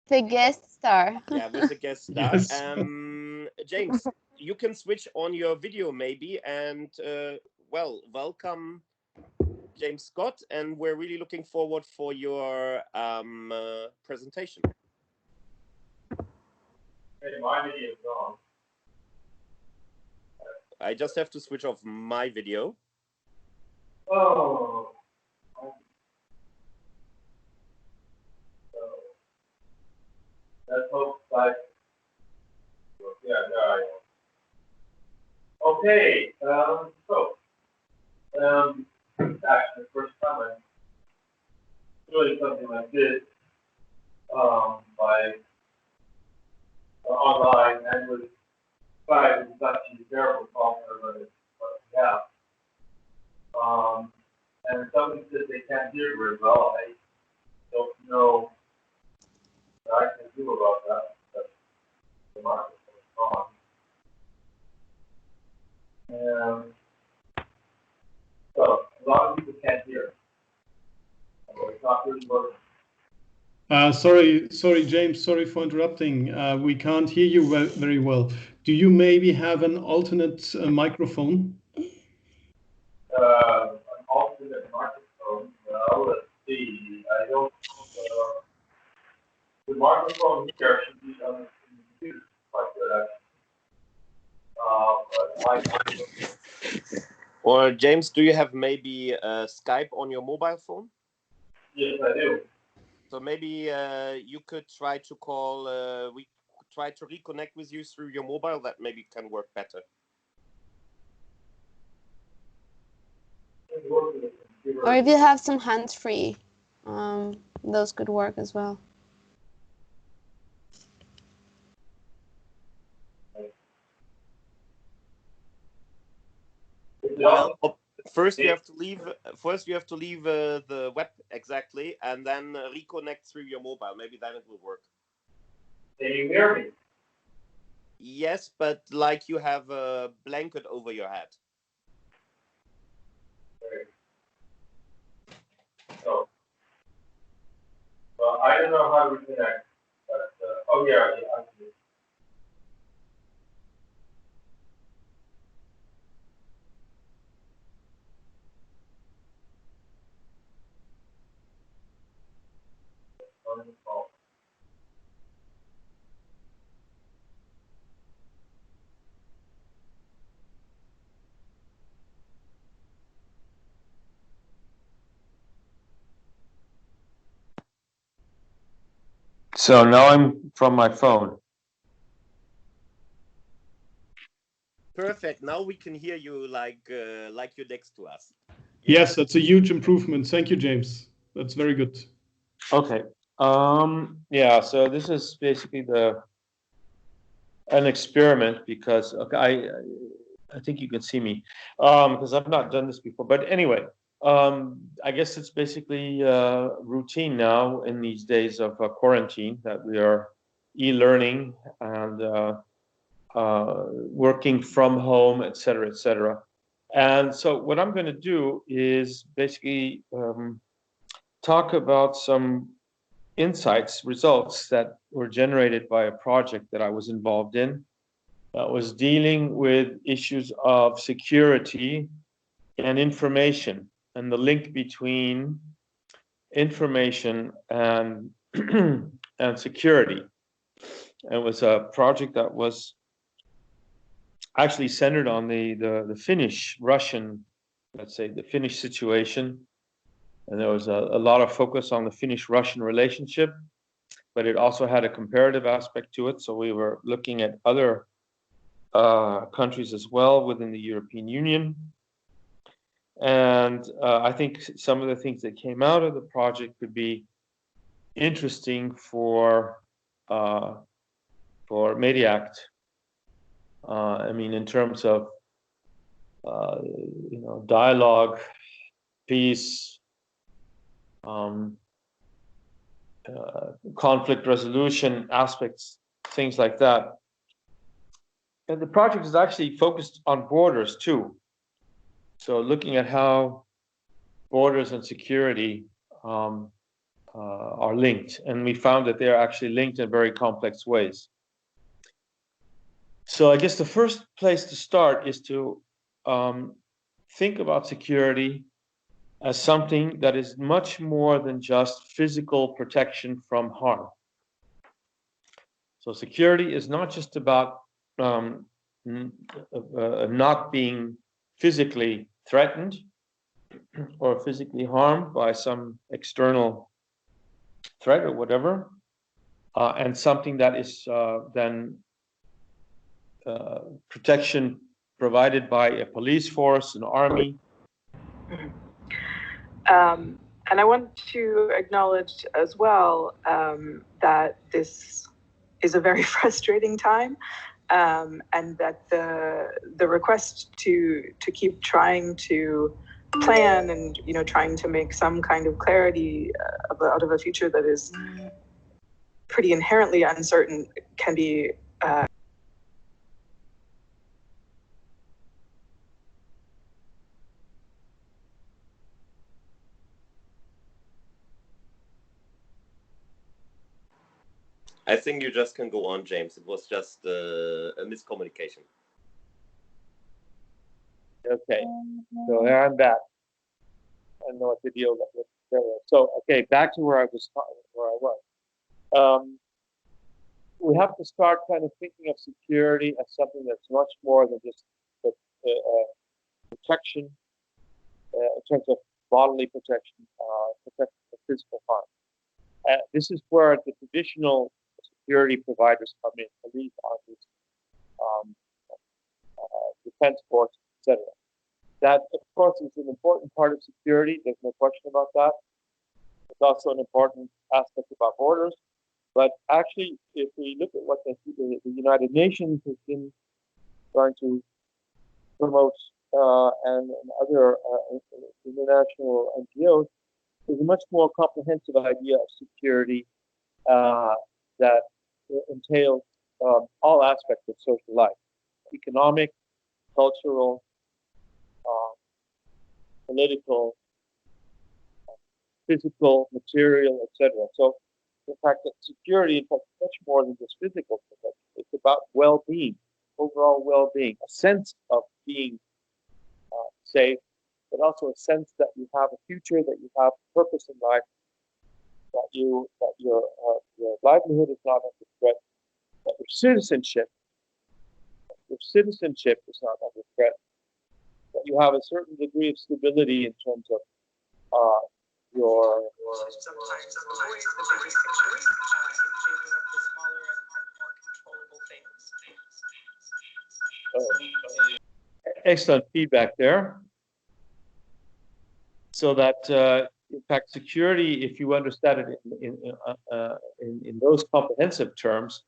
The guest star. Yeah, with the guest star. Yes. James, you can switch on your video maybe, and well, welcome James Scott, and we're really looking forward for your presentation. Hey, my video is on. I just have to switch off my video. Oh. Let's hope like, yeah, there I am. Okay, actually the first time I'm doing something like this, by online, and with Skype, it's actually terrible software, but it's what we have. And somebody says they can't hear very well. I don't know what I can do about that. But the microphone is on. And so a lot of people can't hear. So it's not really working. Sorry, James. Sorry for interrupting. We can't hear you very well. Do you maybe have an alternate microphone? An alternate microphone. Well, let's see. I don't. The microphone here should be on the computer. Quite good, actually. But Or James, do you have maybe Skype on your mobile phone? yes, I do. So maybe you could try to call. We try to reconnect with you through your mobile. That maybe can work better. Or if you have some hands-free, those could work as well. Well, first you have to leave. First you have to leave the web exactly, and then reconnect through your mobile. Maybe then it will work. Can you hear me? Yes, but like you have a blanket over your head. So, well, I don't know how to connect, but oh yeah, I see. Wonderful. So now I'm from my phone. Perfect. Now we can hear you like you're next to us. Yes, that's a huge improvement. Thank you, James. That's very good. Okay. Yeah, so this is basically an experiment because okay, I think you can see me because I've not done this before. But anyway, I guess it's basically routine now in these days of quarantine that we are e-learning and working from home, et cetera, et cetera. And so what I'm going to do is basically talk about some insights, results that were generated by a project that I was involved in that was dealing with issues of security and information and the link between information and and security. It was a project that was actually centered on the Finnish-Russian, let's say the Finnish situation. And there was a lot of focus on the Finnish-Russian relationship, but it also had a comparative aspect to it. So we were looking at other countries as well within the European Union. And I think some of the things that came out of the project could be interesting for MEDIACT. I mean, in terms of dialogue, peace, conflict resolution aspects, things like that. And the project is actually focused on borders too. So looking at how borders and security are linked, and we found that they are actually linked in very complex ways. So I guess the first place to start is to think about security as something that is much more than just physical protection from harm. So security is not just about not being physically threatened or physically harmed by some external threat or whatever, and something that is then protection provided by a police force, an army. And I want to acknowledge as well that this is a very frustrating time, and that the request to keep trying to plan and trying to make some kind of clarity out of a future that is pretty inherently uncertain can be I think you just can go on, James. It was just a miscommunication. Okay, so here I'm back. I don't know what the deal was. So, okay, back to where I was. We have to start kind of thinking of security as something that's much more than just protection in terms of bodily protection, protection from physical harm. This is where the traditional security providers come in: police, armies, defense force, etc. That, of course, is an important part of security. There's no question about that. It's also an important aspect of our borders. But actually, if we look at what the United Nations has been trying to promote and other international NGOs, there's a much more comprehensive idea of security that entails all aspects of social life: economic, cultural, political, physical, material, etc. So the fact that security is much more than just physical protection. It's about well-being, overall well-being, a sense of being safe, but also a sense that you have a future, that you have purpose in life, that your livelihood is not under threat, that your citizenship is not under threat, that you have a certain degree of stability in terms of your sometimes avoid the bigger picture in favor of the smaller and more controllable things. Excellent feedback there. So that, in fact, security, if you understand it in those comprehensive terms,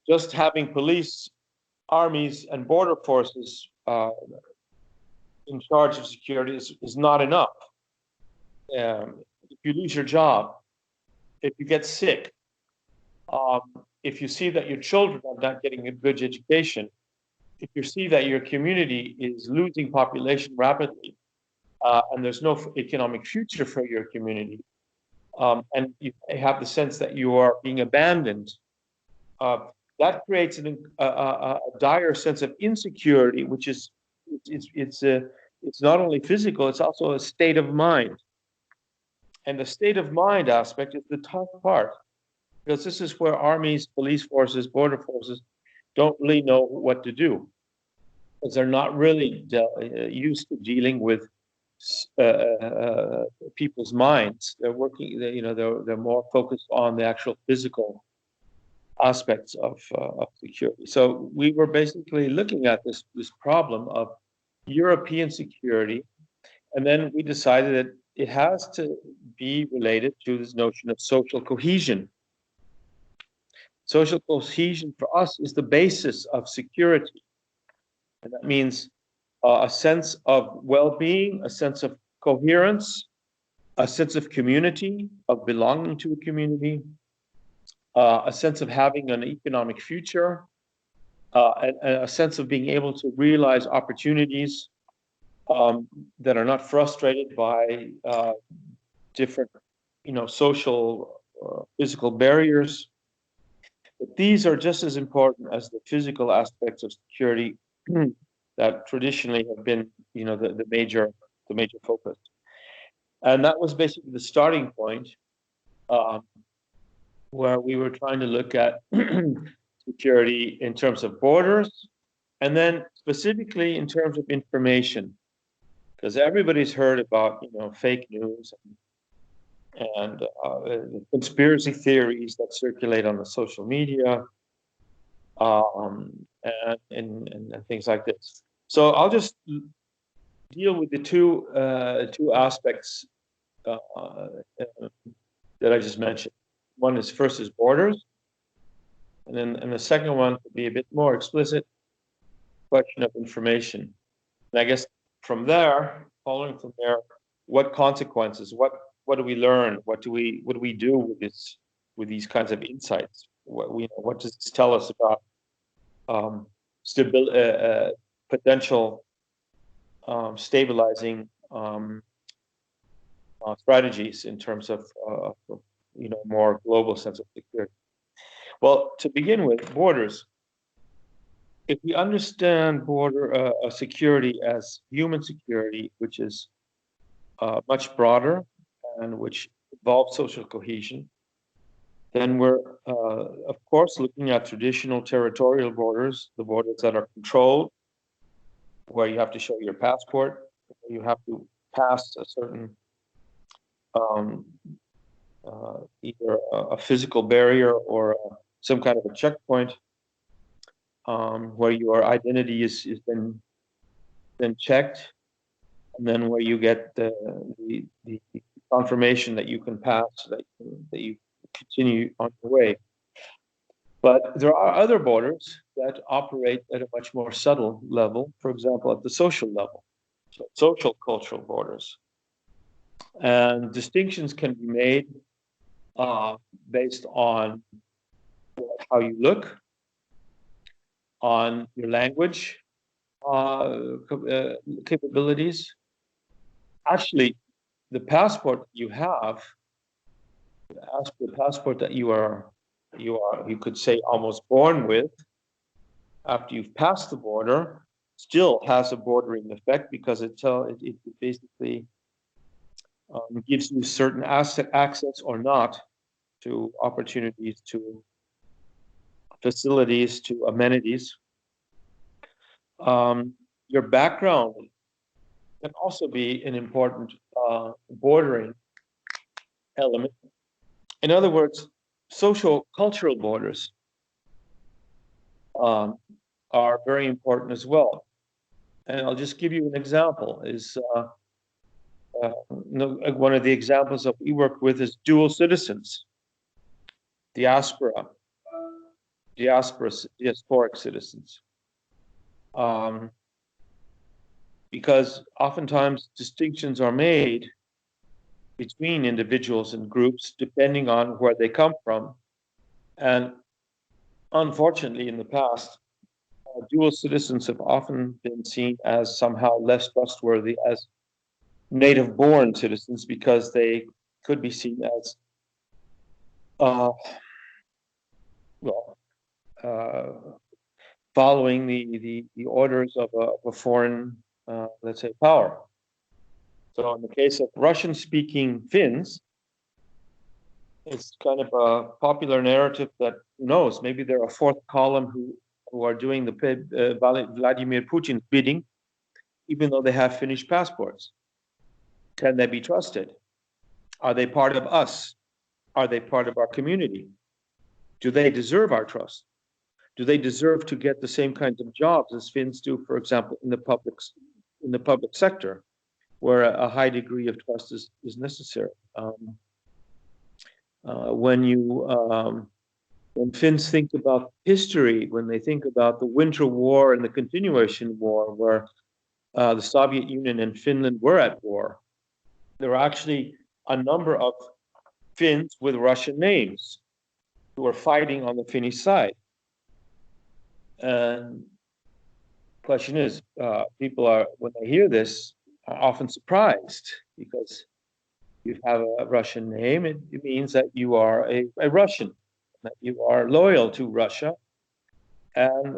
just having police, armies, and border forces in charge of security is not enough. If you lose your job, if you get sick, if you see that your children are not getting a good education, if you see that your community is losing population rapidly, and there's no economic future for your community, and you have the sense that you are being abandoned, that creates a dire sense of insecurity, which is it's not only physical, it's also a state of mind. And the state of mind aspect is the tough part, because this is where armies, police forces, border forces don't really know what to do, because they're not really used to dealing with people's minds. They're working, they're more focused on the actual physical aspects of security. So we were basically looking at this problem of European security, and then we decided that it has to be related to this notion of social cohesion. Social cohesion for us is the basis of security. And that means a sense of well-being, a sense of coherence, a sense of community, of belonging to a community, a sense of having an economic future, and a sense of being able to realize opportunities that are not frustrated by different social physical barriers. But these are just as important as the physical aspects of security that traditionally have been, the major focus. And that was basically the starting point, where we were trying to look at security in terms of borders, and then specifically in terms of information, because everybody's heard about fake news and conspiracy theories that circulate on the social media, and things like this. So I'll just deal with the two aspects that I just mentioned. One is first is borders, and the second one would be a bit more explicit, question of information. And I guess following from there, what consequences, what do we learn? What do we do with these kinds of insights? What does this tell us about potential stabilizing strategies in terms of more global sense of security? Well, to begin with, borders. If we understand border security as human security, which is much broader and which involves social cohesion, then we're, of course, looking at traditional territorial borders, the borders that are controlled, where you have to show your passport, you have to pass a certain either a physical barrier or some kind of a checkpoint, where your identity is then checked, and then where you get the confirmation that you can pass, that you continue on your way. But there are other borders that operate at a much more subtle level, for example, at the social level, so social cultural borders. And distinctions can be made based on how you look, on your language capabilities. Actually, the passport you have, the passport that you could say almost born with, after you've passed the border, still has a bordering effect, because it basically gives you certain access or not to opportunities, to facilities, to amenities. Your background can also be an important bordering element. In other words, social cultural borders are very important as well. And I'll just give you an example. One of the examples that we work with is dual citizens, diasporic citizens. Because oftentimes distinctions are made between individuals and groups depending on where they come from. And unfortunately, in the past, dual citizens have often been seen as somehow less trustworthy as native-born citizens, because they could be seen as following the orders of a foreign, let's say, power. So in the case of Russian-speaking Finns, it's kind of a popular narrative that, who knows, maybe they're a fourth column who are doing the Vladimir Putin's bidding, even though they have Finnish passports. Can they be trusted? Are they part of us? Are they part of our community? Do they deserve our trust? Do they deserve to get the same kinds of jobs as Finns do, for example, in the public sector, where a high degree of trust is necessary? When Finns think about history, when they think about the Winter War and the Continuation War, where the Soviet Union and Finland were at war, there are actually a number of Finns with Russian names who are fighting on the Finnish side. And the question is, people are, when they hear this, are often surprised, because you have a Russian name, it means that you are a Russian, that you are loyal to Russia, and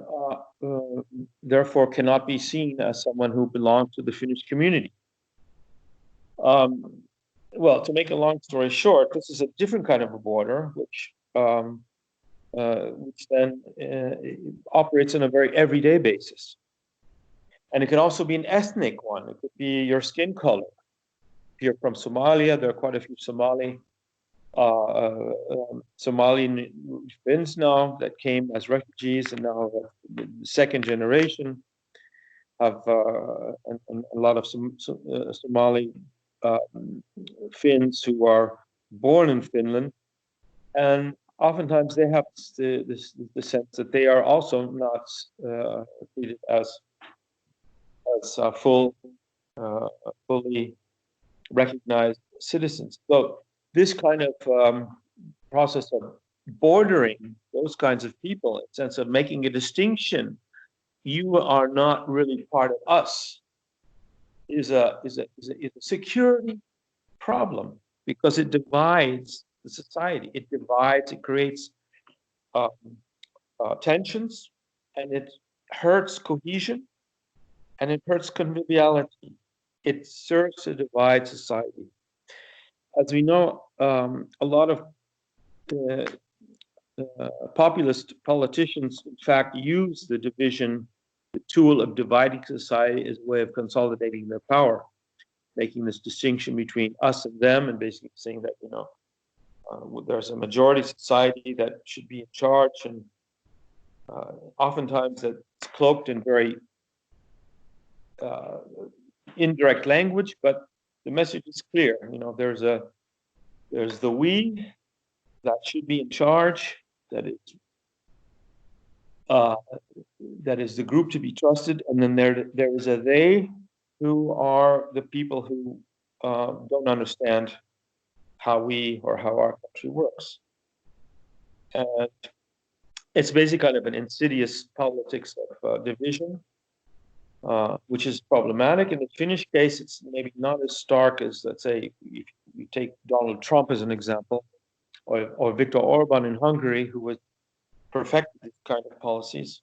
therefore cannot be seen as someone who belongs to the Finnish community. Well, to make a long story short, this is a different kind of a border, which then operates on a very everyday basis. And it can also be an ethnic one. It could be your skin color. If you're from Somalia, there are quite a few Somali Finns now that came as refugees, and now the second generation have and a lot of Somali Finns who are born in Finland, and oftentimes they have the sense that they are also not treated as fully recognized citizens. So this kind of process of bordering those kinds of people, in the sense of making a distinction, you are not really part of us, is a security problem, because it divides the society. It divides, it creates tensions, and it hurts cohesion, and it hurts conviviality. It serves to divide society. As we know, a lot of populist politicians, in fact, use the division, the tool of dividing society, as a way of consolidating their power, making this distinction between us and them, and basically saying that, you know, there's a majority society that should be in charge, and oftentimes that's cloaked in very indirect language, but the message is clear. You know, there's the we that should be in charge, that is the group to be trusted, and then there is a they, who are the people who don't understand how we or how our country works. And it's basically kind of an insidious politics of division, which is problematic. In the Finnish case, it's maybe not as stark as, let's say, if you take Donald Trump as an example, or Viktor Orban in Hungary, who was perfected these kind of policies.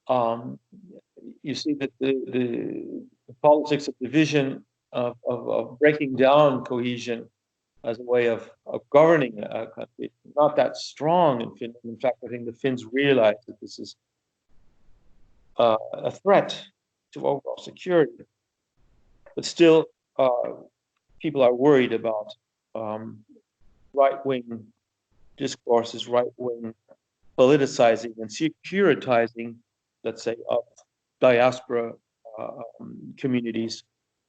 You see that the politics of division, of breaking down cohesion as a way of governing a country, not that strong in Finland. In fact, I think the Finns realize that this is a threat to overall security. But still, people are worried about right-wing discourses, right-wing politicizing and securitizing, let's say, of diaspora communities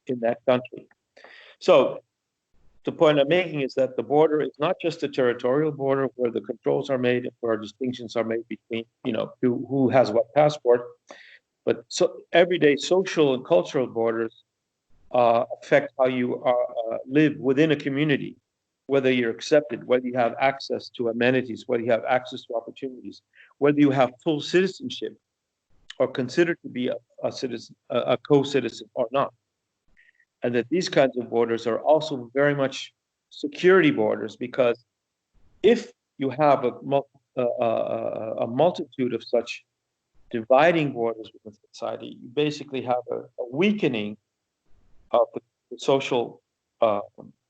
in that country. So the point I'm making is that the border is not just a territorial border where the controls are made and where distinctions are made between, you know, who has what passport, but so everyday social and cultural borders affect how you live within a community, whether you're accepted, whether you have access to amenities, whether you have access to opportunities, whether you have full citizenship or considered to be a citizen, a co-citizen or not. And that these kinds of borders are also very much security borders, because if you have a multitude of such dividing borders within society, you basically have a weakening of the social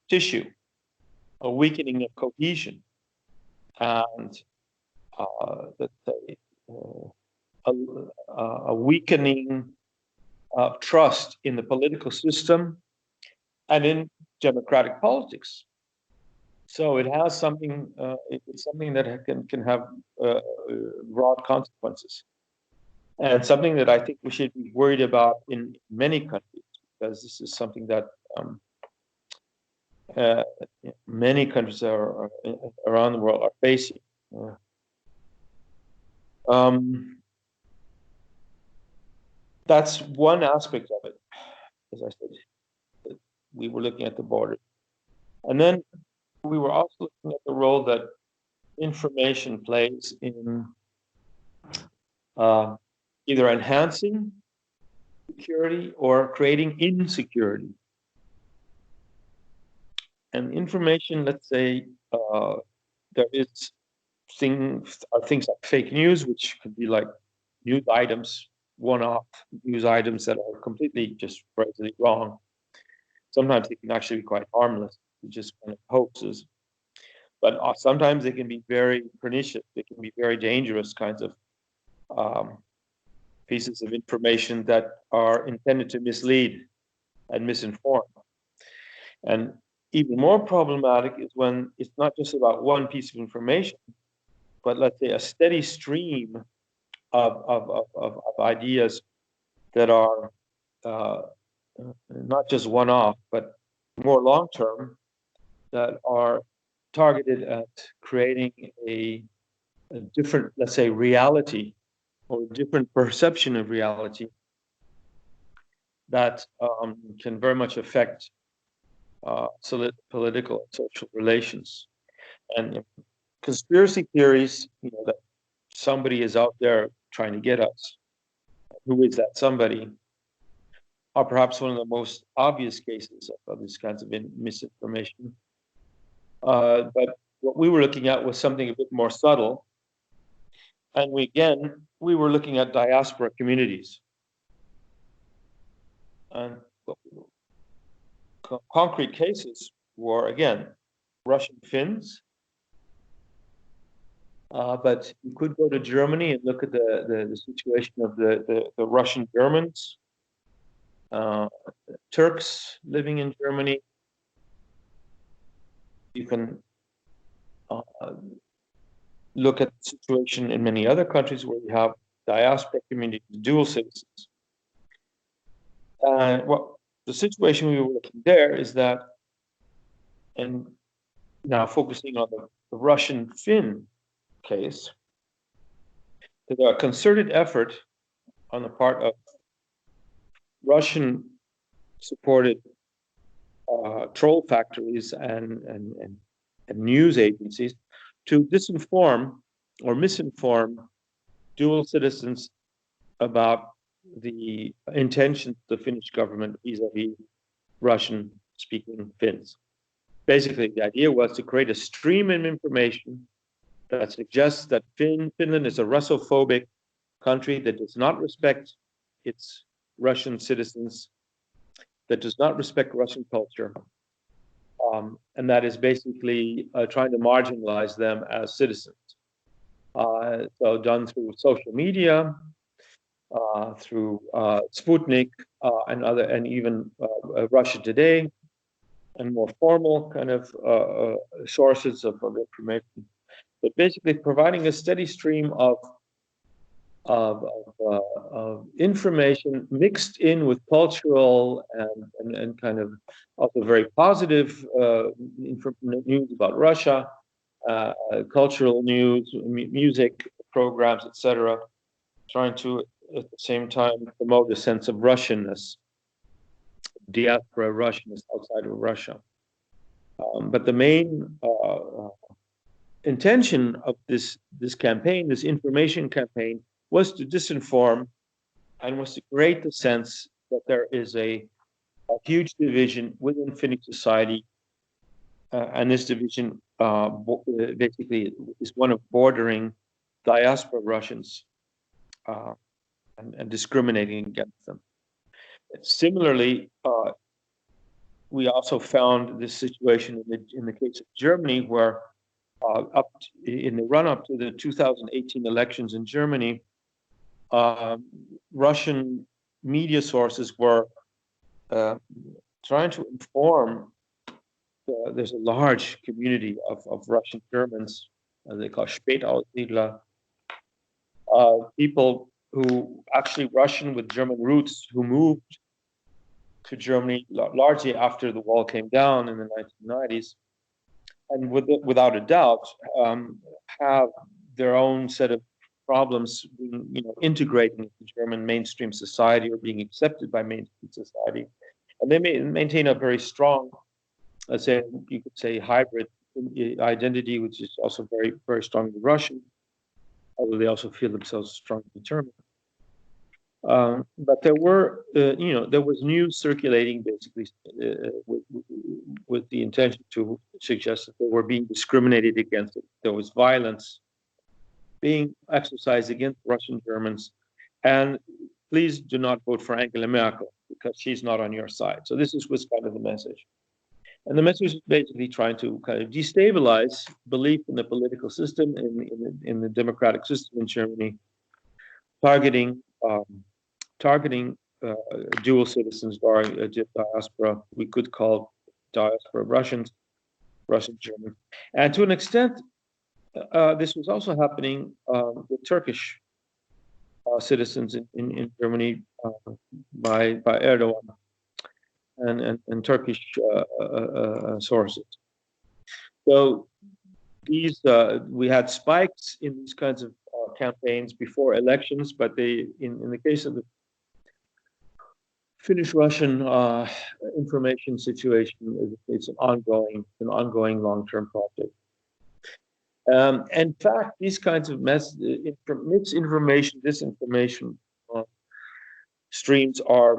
tissue, a weakening of cohesion, and let's say a weakening of trust in the political system and in democratic politics. So it has something. It's something that can have broad consequences, and something that I think we should be worried about in many countries, because this is something that many countries around the world are facing. That's one aspect of it. As I said, we were looking at the border, and then we were also looking at the role that information plays in either enhancing security or creating insecurity. And information, let's say, there is things like fake news, which could be like news items, one-off news items that are completely just crazily wrong. Sometimes they can actually be quite harmless, just kind of hoaxes. But sometimes they can be very pernicious. They can be very dangerous kinds of pieces of information that are intended to mislead and misinform. And even more problematic is when it's not just about one piece of information, but let's say a steady stream of ideas that are not just one-off, but more long-term, that are targeted at creating a different, let's say, reality or a different perception of reality that can very much affect political and social relations. And conspiracy theories, that somebody is out there trying to get us. Who is that somebody? Are perhaps one of the most obvious cases of these kinds of misinformation. But what we were looking at was something a bit more subtle. And we were looking at diaspora communities. And concrete cases were, again, Russian Finns. But you could go to Germany and look at the situation of the Russian Germans, Turks living in Germany. You can look at the situation in many other countries where you have diaspora communities, dual citizens. Well, the situation we were looking there is that, and now focusing on the Russian Finn case, there's a concerted effort on the part of Russian-supported troll factories and news agencies to disinform or misinform dual citizens about the intentions of the Finnish government vis-a-vis Russian-speaking Finns. Basically, the idea was to create a stream of information that suggests that Finland is a Russophobic country that does not respect its Russian citizens, that does not respect Russian culture, and that is basically trying to marginalize them as citizens. So done through social media, through Sputnik and even Russia Today, and more formal kind of sources of information. But basically providing a steady stream of information mixed in with cultural and kind of also very positive news about Russia, cultural news, music programs, etc., trying to at the same time promote a sense of Russianness, diaspora Russianness outside of Russia. But the main intention of this campaign, this information campaign, was to disinform and was to create the sense that there is a huge division within Finnish society, and this division basically is one of bordering diaspora Russians and discriminating against them. Similarly, we also found this situation in the case of Germany, where in the run-up to the 2018 elections in Germany, Russian media sources were trying to inform. There's a large community of Russian Germans, they call Spätaussiedler, people who actually Russian with German roots who moved to Germany largely after the wall came down in the 1990s, and without a doubt have their own set of problems, integrating into German mainstream society or being accepted by mainstream society, and they maintain a very strong, let's say, you could say, hybrid identity, which is also very, very strongly Russian, although they also feel themselves strongly German. But there were, there was news circulating basically with the intention to suggest that they were being discriminated against. There was violence being exercised against Russian Germans, and please do not vote for Angela Merkel because she's not on your side. So this was kind of the message. And the message is basically trying to kind of destabilize belief in the political system, in the democratic system in Germany, targeting dual citizens, diaspora. We could call diaspora Russians, Russian German, and to an extent, this was also happening with Turkish citizens in Germany by Erdogan and Turkish sources. So these we had spikes in these kinds of campaigns before elections, but they, in the case of the Finnish-Russian information situation, it's an ongoing long-term project. In fact, these kinds of misinformation, disinformation streams are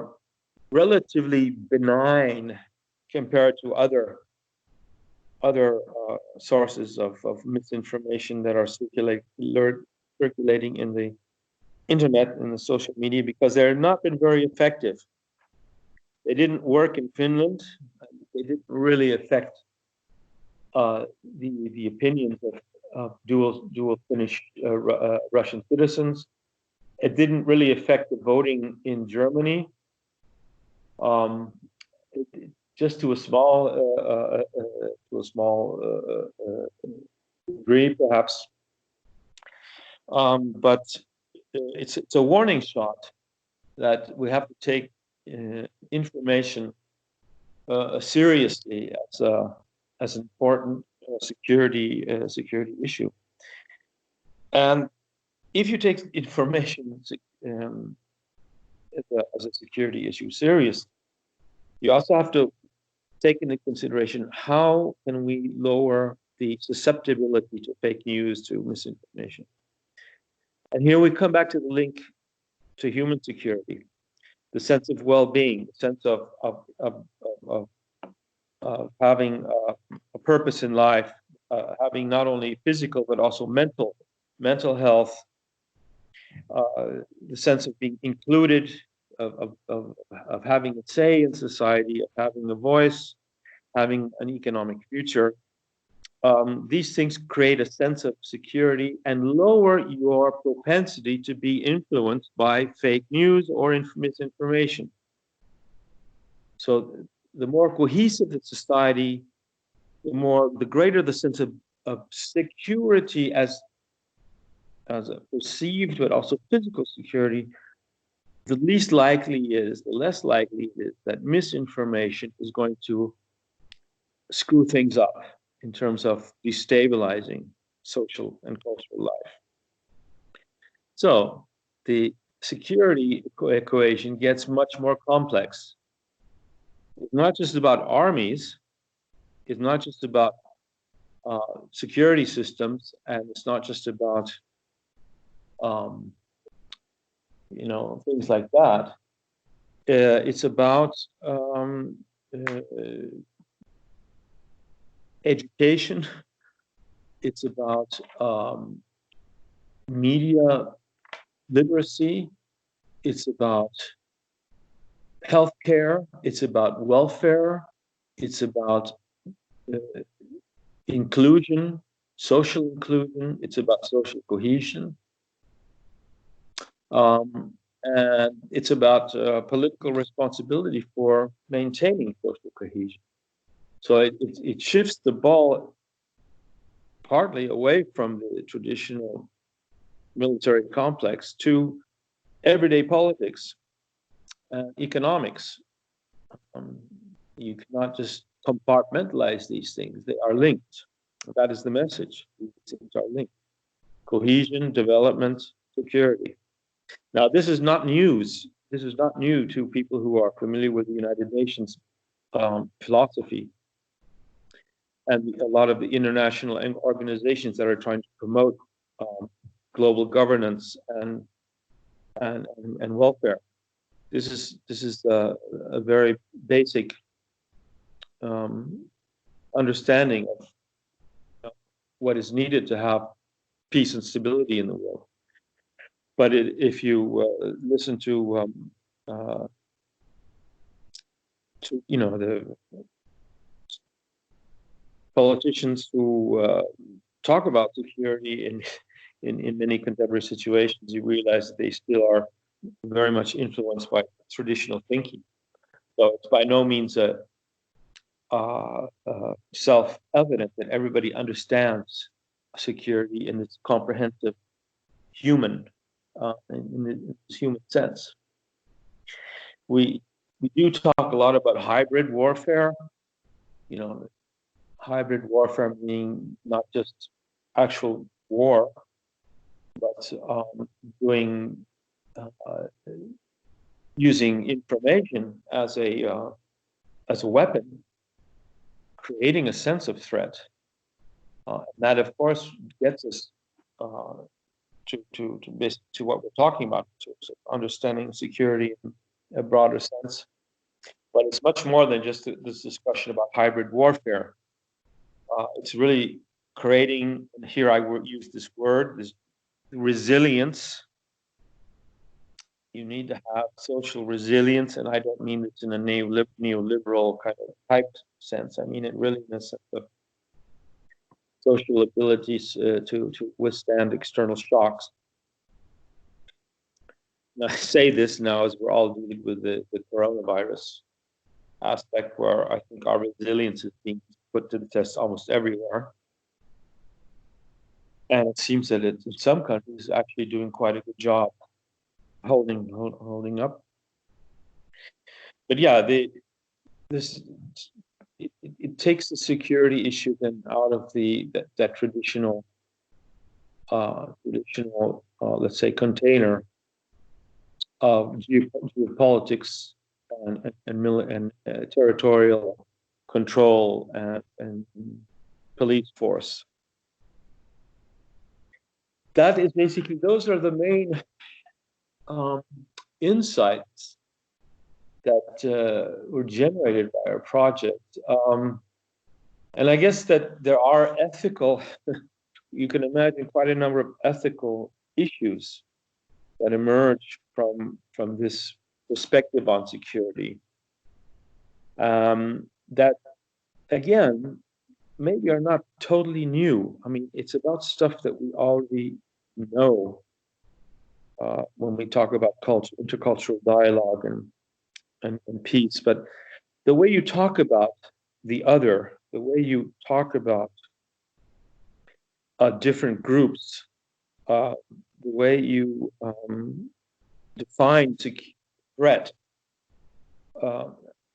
relatively benign compared to other sources of misinformation that are circulating in the internet and the social media, because they're not been very effective. They didn't work in Finland. They didn't really affect the opinions of dual Finnish Russian citizens. It didn't really affect the voting in Germany. Just to a small degree, perhaps. But it's a warning shot that we have to take information seriously as an important security issue. And if you take information as a security issue seriously, you also have to take into consideration how can we lower the susceptibility to fake news, to misinformation. And here we come back to the link to human security, the sense of well-being, the sense of having a purpose in life, having not only physical but also mental health, the sense of being included, of having a say in society, of having a voice, having an economic future. These things create a sense of security and lower your propensity to be influenced by fake news or misinformation. So the more cohesive the society, the greater the sense of security as a perceived but also physical security, the less likely it is that misinformation is going to screw things up in terms of destabilizing social and cultural life. So the security equation gets much more complex. It's not just about armies, it's not just about security systems, and it's not just about things like that. It's about education. It's about media literacy. It's about healthcare. It's about welfare. It's about inclusion, social inclusion. It's about social cohesion. And it's about political responsibility for maintaining social cohesion. So it shifts the ball partly away from the traditional military complex to everyday politics and economics. You cannot just compartmentalize these things. They are linked. That is the message. These things are linked. Cohesion, development, security. Now, this is not news. This is not new to people who are familiar with the United Nations philosophy and a lot of the international organizations that are trying to promote global governance and welfare. This is a very basic understanding of what is needed to have peace and stability in the world. But if you listen to the politicians who talk about security in many contemporary situations, you realize that they still are very much influenced by traditional thinking. So it's by no means self-evident that everybody understands security in this comprehensive human, in this human sense. We do talk a lot about hybrid warfare. Hybrid warfare meaning not just actual war, but using information as a weapon, creating a sense of threat. That, of course, gets us to what we're talking about, to understanding security in a broader sense. But it's much more than just this discussion about hybrid warfare. It's really creating, and here I would use this word, this resilience. You need to have social resilience, and I don't mean it in a neoliberal kind of type sense. I mean it really in a sense of social abilities to withstand external shocks. Now, I say this now as we're all dealing with the coronavirus aspect, where I think our resilience is being put to the test almost everywhere. And it seems that in some countries actually doing quite a good job holding up. But yeah, it takes the security issue then out of that traditional let's say container of geopolitics and territorial control and police force. That is basically, those are the main insights that were generated by our project. And I guess that there are ethical, you can imagine quite a number of ethical issues that emerge from this perspective on security. That, again, maybe are not totally new. I mean, it's about stuff that we already know when we talk about culture, intercultural dialogue and peace. But the way you talk about the other, the way you talk about different groups, the way you define threat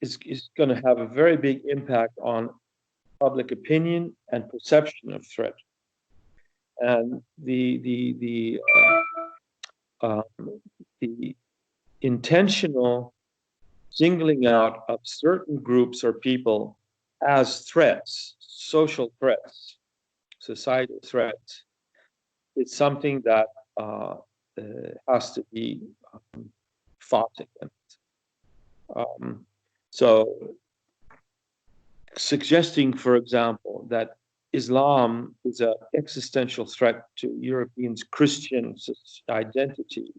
is going to have a very big impact on public opinion and perception of threat. And the intentional singling out of certain groups or people as threats, social threats, societal threats, is something that has to be fought against. So suggesting, for example, that Islam is an existential threat to Europeans' Christian identity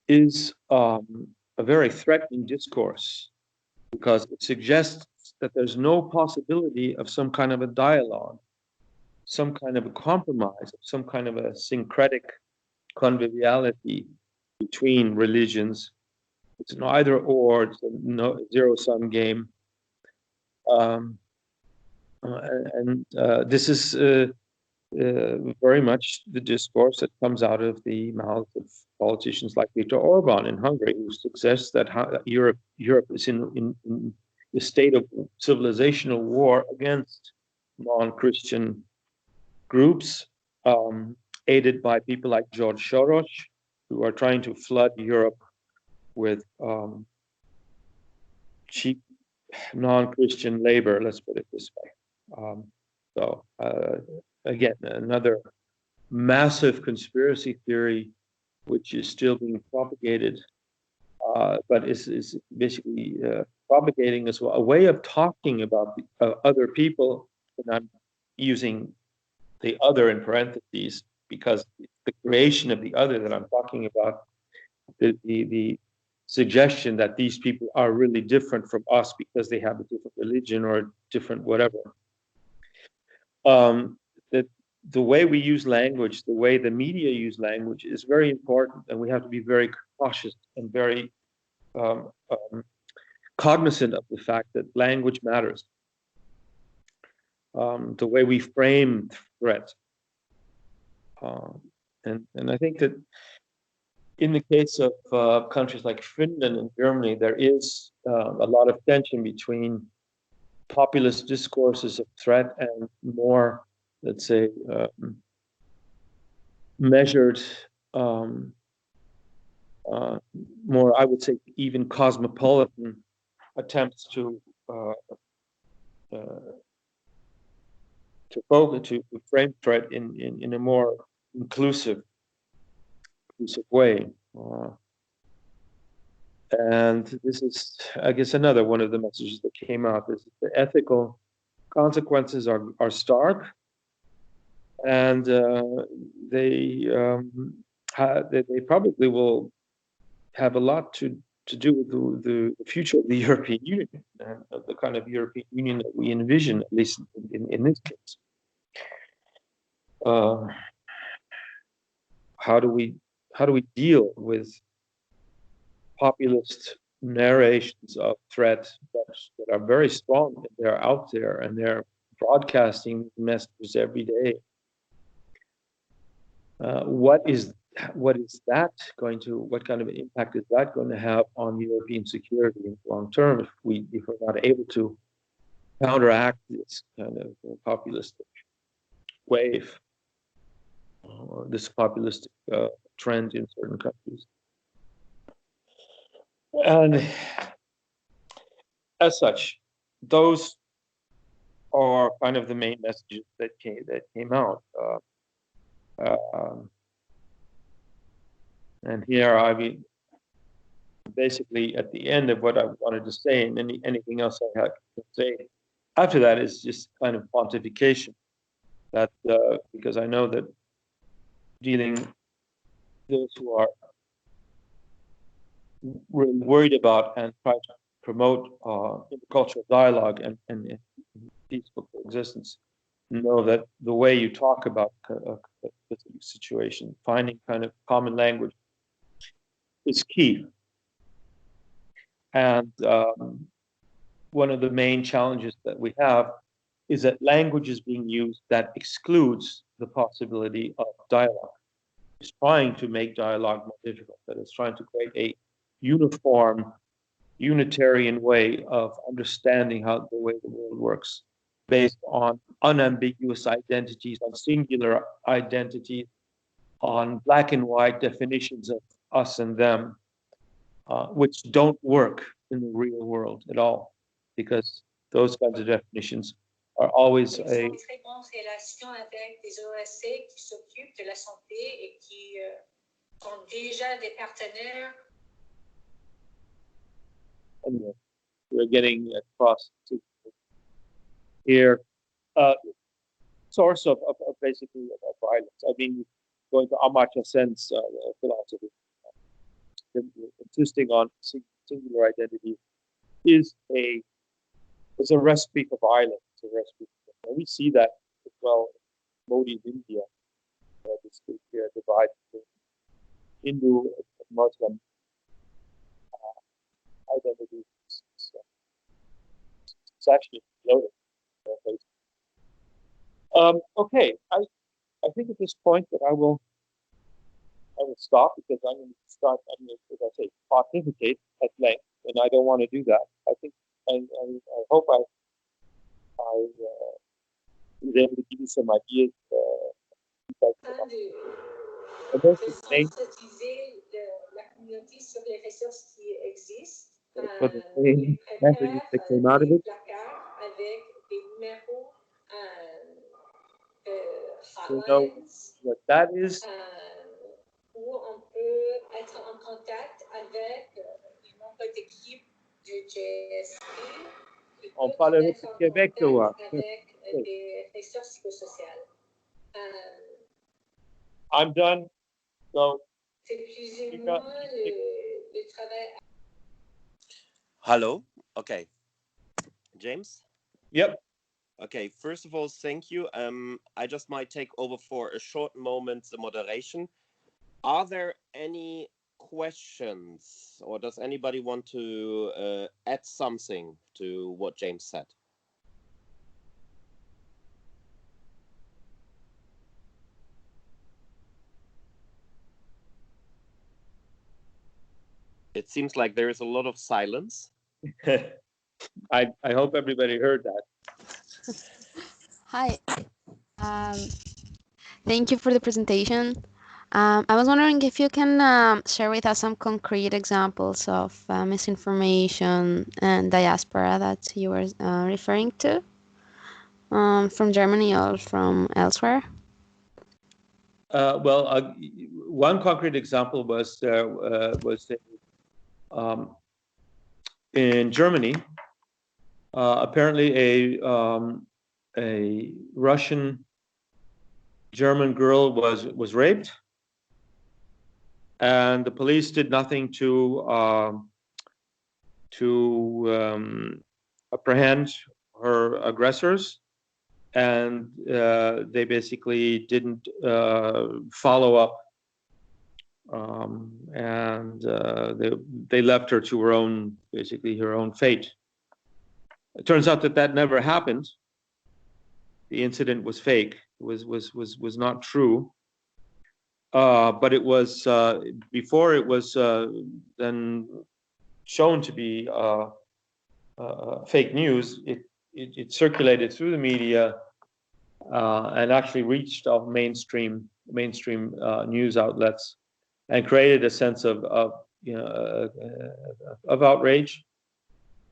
is a very threatening discourse, because it suggests that there's no possibility of some kind of a dialogue, some kind of a compromise, some kind of a syncretic conviviality between religions. It's an either or, it's a zero-sum game. This is very much the discourse that comes out of the mouths of politicians like Viktor Orban in Hungary, who suggests that Europe is in a state of civilizational war against non-Christian groups, aided by people like George Soros, who are trying to flood Europe with cheap non-Christian labor, let's put it this way. Again, another massive conspiracy theory which is still being propagated, but is basically propagating as well, a way of talking about other people, and I'm using the other in parentheses because the creation of the other that I'm talking about, the suggestion that these people are really different from us because they have a different religion or a different whatever. That the way we use language, the way the media use language is very important, and we have to be very cautious and very cognizant of the fact that language matters. The way we frame threat. And I think that in the case of countries like Finland and Germany, there is a lot of tension between populist discourses of threat and more, let's say, measured, more, I would say, even cosmopolitan attempts to frame threat in a more inclusive way. And this is, I guess, another one of the messages that came out. Is the ethical consequences are stark, and they probably will have a lot to do with the future of the European Union and the kind of European Union that we envision, at least in this case. How do we deal with populist narrations of threat that are very strong, and they're out there and they're broadcasting messages every day? What kind of an impact is that going to have on European security in the long term if we're not able to counteract this kind of populistic wave or this populistic trend in certain countries? And as such, those are kind of the main messages that came out. And here I mean, basically at the end of what I wanted to say, and anything else I had to say after that is just kind of pontification. That because I know that those who are really worried about and try to promote intercultural dialogue and peaceful coexistence know that the way you talk about a specific situation, finding kind of common language, is key. And one of the main challenges that we have is that language is being used that excludes the possibility of dialogue. It's trying to make dialogue more difficult, that it's trying to create a uniform, unitarian way of understanding how the way the world works, based on unambiguous identities, on singular identities, on black and white definitions of us and them, which don't work in the real world at all, because those kinds of definitions are always a anyway, we're getting across to here source of basically of violence. I mean, going to Amartya Sen's philosophy, insisting on singular identity is a recipe for violence. It's a recipe. And we see that as well in Modi's India, this divide between Hindu and Muslim identity. It's actually loaded. Okay, I think at this point that I will stop, because I'm going to start, as I say, pontificate at length, and I don't want to do that. I think I hope I was able to give you some ideas. For the main messages that came out of it. You know what that is. On parlerait du Québec, toi. I'm done. So, Hello. Okay. James? yep. Okay, first of all, thank you. I just might take over for a short moment the moderation. Are there any questions, or does anybody want to add something to what James said? It seems like there is a lot of silence. I hope everybody heard that. Hi. Thank you for the presentation. I was wondering if you can share with us some concrete examples of misinformation and diaspora that you were referring to from Germany or from elsewhere. Well, one concrete example was in Germany. Apparently, a Russian German girl was raped, and the police did nothing to apprehend her aggressors, and they basically didn't follow up, and they left her to her own fate. It turns out that never happened. The incident was fake. It was not true. But it was before it was then shown to be fake news. It circulated through the media and actually reached mainstream news outlets and created a sense of outrage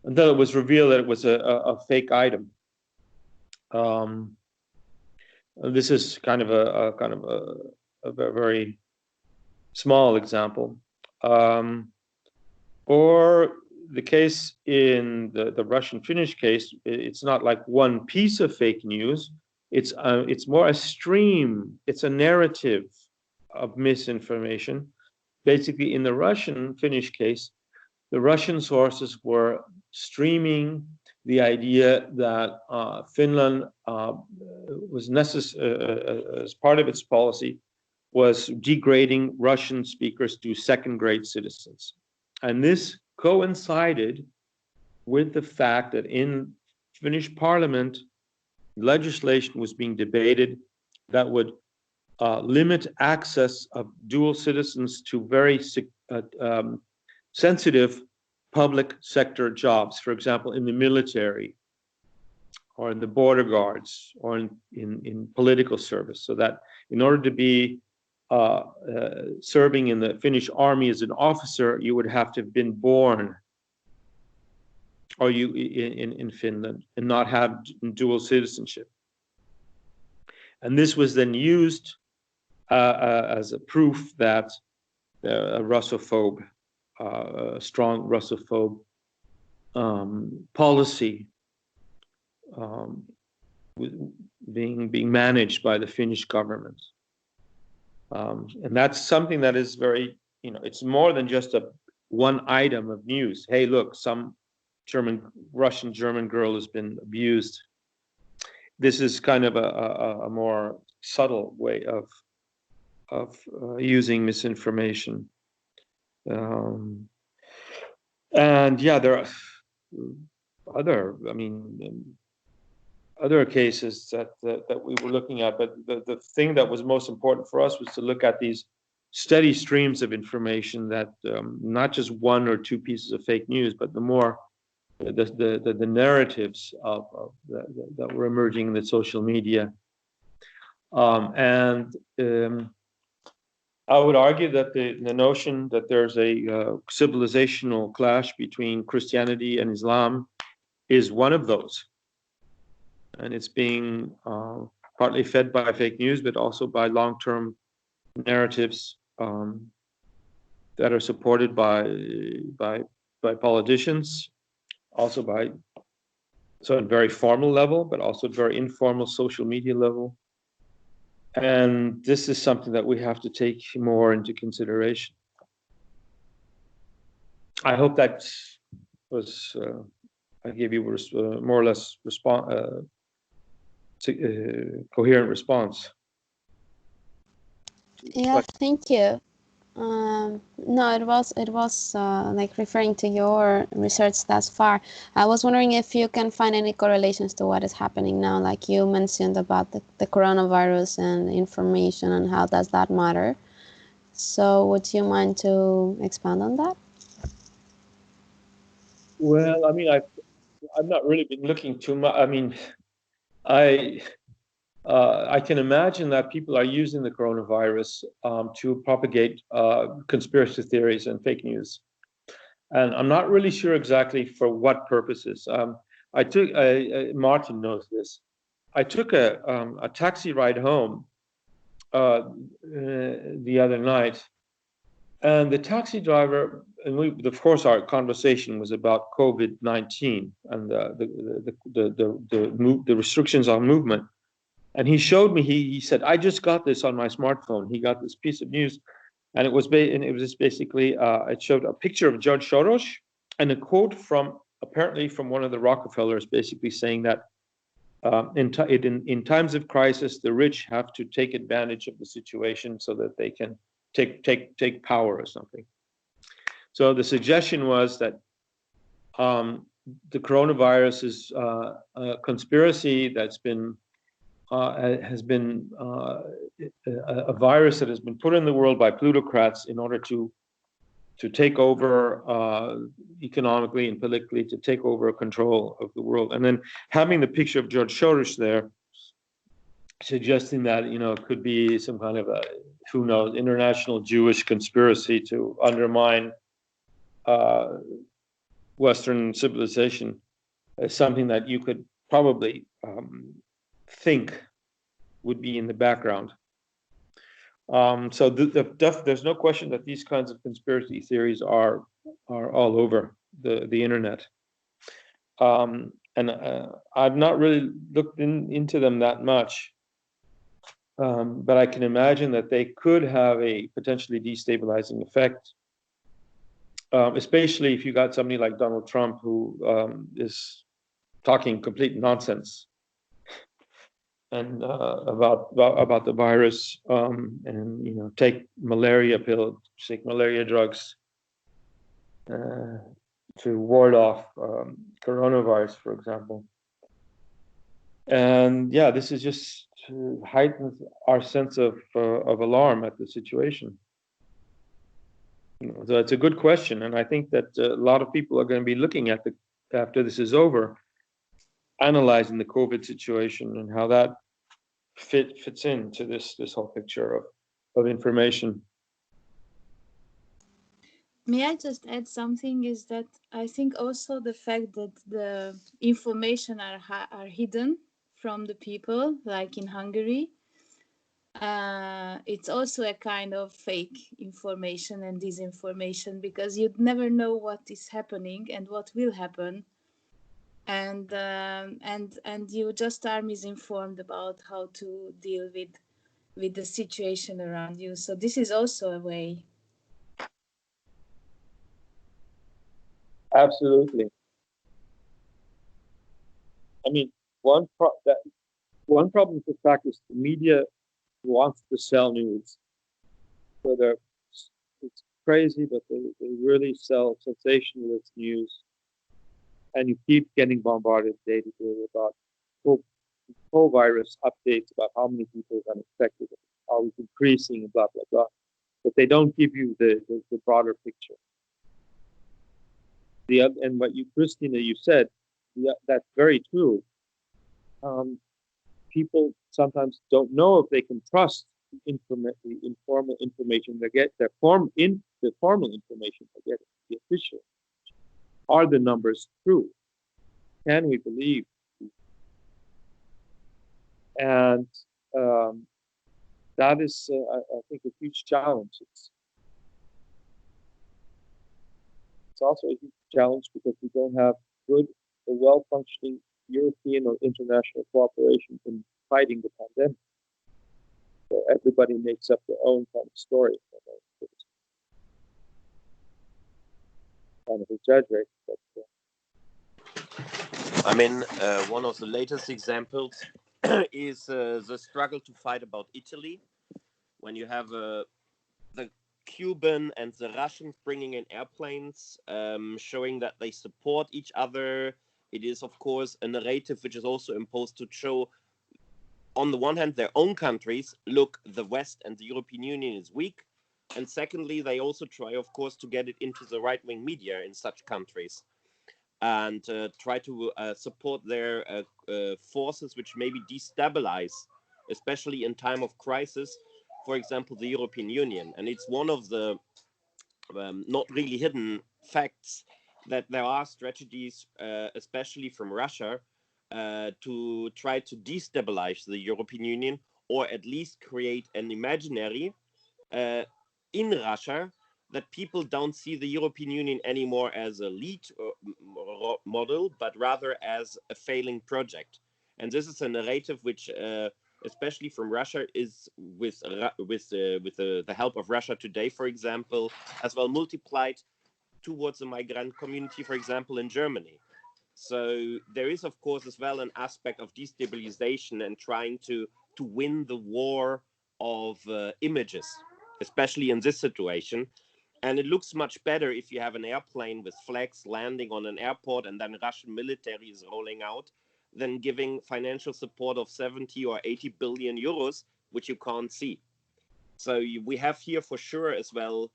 until it was revealed that it was a fake item. This is kind of a very small example. Or the case in the Russian-Finnish case, it's not like one piece of fake news. It's more a stream. It's a narrative of misinformation. Basically, in the Russian-Finnish case, the Russian sources were streaming the idea that Finland was necessary as part of its policy was degrading Russian speakers to second-grade citizens. And this coincided with the fact that in Finnish parliament, legislation was being debated that would limit access of dual citizens to very sensitive public sector jobs, for example, in the military or in the border guards or in political service, so that in order to be serving in the Finnish army as an officer, you would have to have been born or in Finland and not have dual citizenship. And this was then used as a proof that a Russophobe, strong Russophobe policy being managed by the Finnish government. And that's something that is very, it's more than just one item of news. Hey, look, some Russian German girl has been abused. This is kind of a more subtle way of using misinformation. And yeah, there are other cases that we were looking at, but the thing that was most important for us was to look at these steady streams of information that not just one or two pieces of fake news, but the narratives that were emerging in the social media. I would argue that the notion that there's a civilizational clash between Christianity and Islam is one of those. And it's being partly fed by fake news, but also by long-term narratives that are supported by politicians also by so at very formal level, but also at very informal social media level. And this is something that we have to take more into consideration. I hope that was I gave you more or less coherent response. Yeah, thank you. No, it was like referring to your research thus far. I was wondering if you can find any correlations to what is happening now, like you mentioned about the coronavirus and information, and how does that matter? So would you mind to expand on that? Well, I mean, I've not really been looking too much. I mean, I can imagine that people are using the coronavirus to propagate conspiracy theories and fake news. And I'm not really sure exactly for what purposes. I took Martin knows this. I took a taxi ride home the other night, and the taxi driver, and of course, our conversation was about COVID-19 and the restrictions on movement. And he showed me. He said, "I just got this on my smartphone." He got this piece of news, and it was basically it showed a picture of George Soros and a quote from apparently from one of the Rockefellers, basically saying that in times of crisis, the rich have to take advantage of the situation so that they can take power or something. So the suggestion was that the coronavirus is a conspiracy that's been has been a virus that has been put in the world by plutocrats in order to take over economically and politically, to take over control of the world. And then having the picture of George Soros there, suggesting that, you know, it could be some kind of a, who knows, international Jewish conspiracy to undermine Western civilization, is something that you could probably think would be in the background. So there's no question that these kinds of conspiracy theories are all over the internet. And I've not really looked into them that much, but I can imagine that they could have a potentially destabilizing effect, especially if you got somebody like Donald Trump who is talking complete nonsense and about the virus, and, you know, take malaria pill, take malaria drugs to ward off coronavirus, for example. And yeah, this is just heightens our sense of alarm at the situation. You know, so it's a good question, and I think that a lot of people are going to be looking at after this is over, analyzing the COVID situation and how that fits into this whole picture of information. May I just add something? Is that I think also the fact that the information are hidden from the people, like in Hungary, it's also a kind of fake information and disinformation, because you'd never know what is happening and what will happen, and you just are misinformed about how to deal with the situation around you. So this is also a way. Absolutely. I mean, one problem with the fact is the media wants to sell news. So it's crazy, but they really sell sensationalist news. And you keep getting bombarded day to day about whole virus updates about how many people are infected, how it's increasing, and blah, blah, blah. But they don't give you the broader picture. And what you, Christina, you said, that's very true. People sometimes don't know if they can trust the informal information they get, the formal information they get, the official. Are the numbers true? Can we believe? And that is, I think, a huge challenge. It's also a huge challenge because we don't have good or well-functioning European or international cooperation in fighting the pandemic. So everybody makes up their own kind of story. It's kind of exaggerated, but I mean, one of the latest examples is the struggle to fight about Italy, when you have the Cuban and the Russians bringing in airplanes, showing that they support each other. It is, of course, a narrative which is also imposed to show, on the one hand, their own countries, look, the West and the European Union is weak. And secondly, they also try, of course, to get it into the right-wing media in such countries, and try to support their forces which maybe destabilize, especially in time of crisis, for example, the European Union. And it's one of the not really hidden facts that there are strategies, especially from Russia, to try to destabilize the European Union, or at least create an imaginary in Russia that people don't see the European Union anymore as a lead model, but rather as a failing project. And this is a narrative which, especially from Russia, is with the help of Russia Today, for example, as well multiplied towards the migrant community, for example, in Germany. So there is, of course, as well an aspect of destabilization and trying to win the war of images, especially in this situation. And it looks much better if you have an airplane with flags landing on an airport and then Russian military is rolling out, than giving financial support of 70 or 80 billion euros, which you can't see. So we have here for sure as well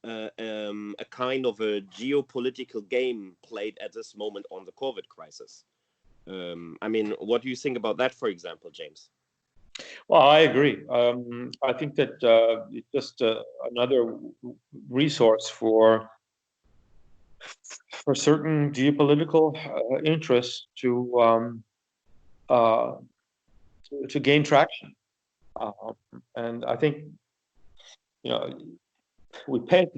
a kind of a geopolitical game played at this moment on the COVID crisis. I mean, what do you think about that, for example, James? well, I agree. I think that it's just another resource for certain geopolitical interests to gain traction. And I think, you know, we point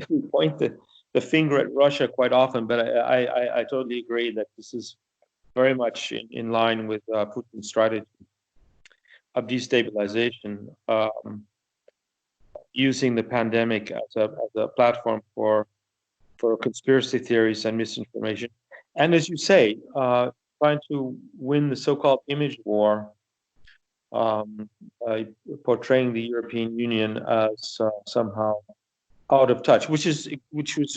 the finger at Russia quite often, but I totally agree that this is very much in line with Putin's strategy of destabilization, using the pandemic as a platform for conspiracy theories and misinformation. And as you say, trying to win the so-called image war, by portraying the European Union as somehow out of touch, which is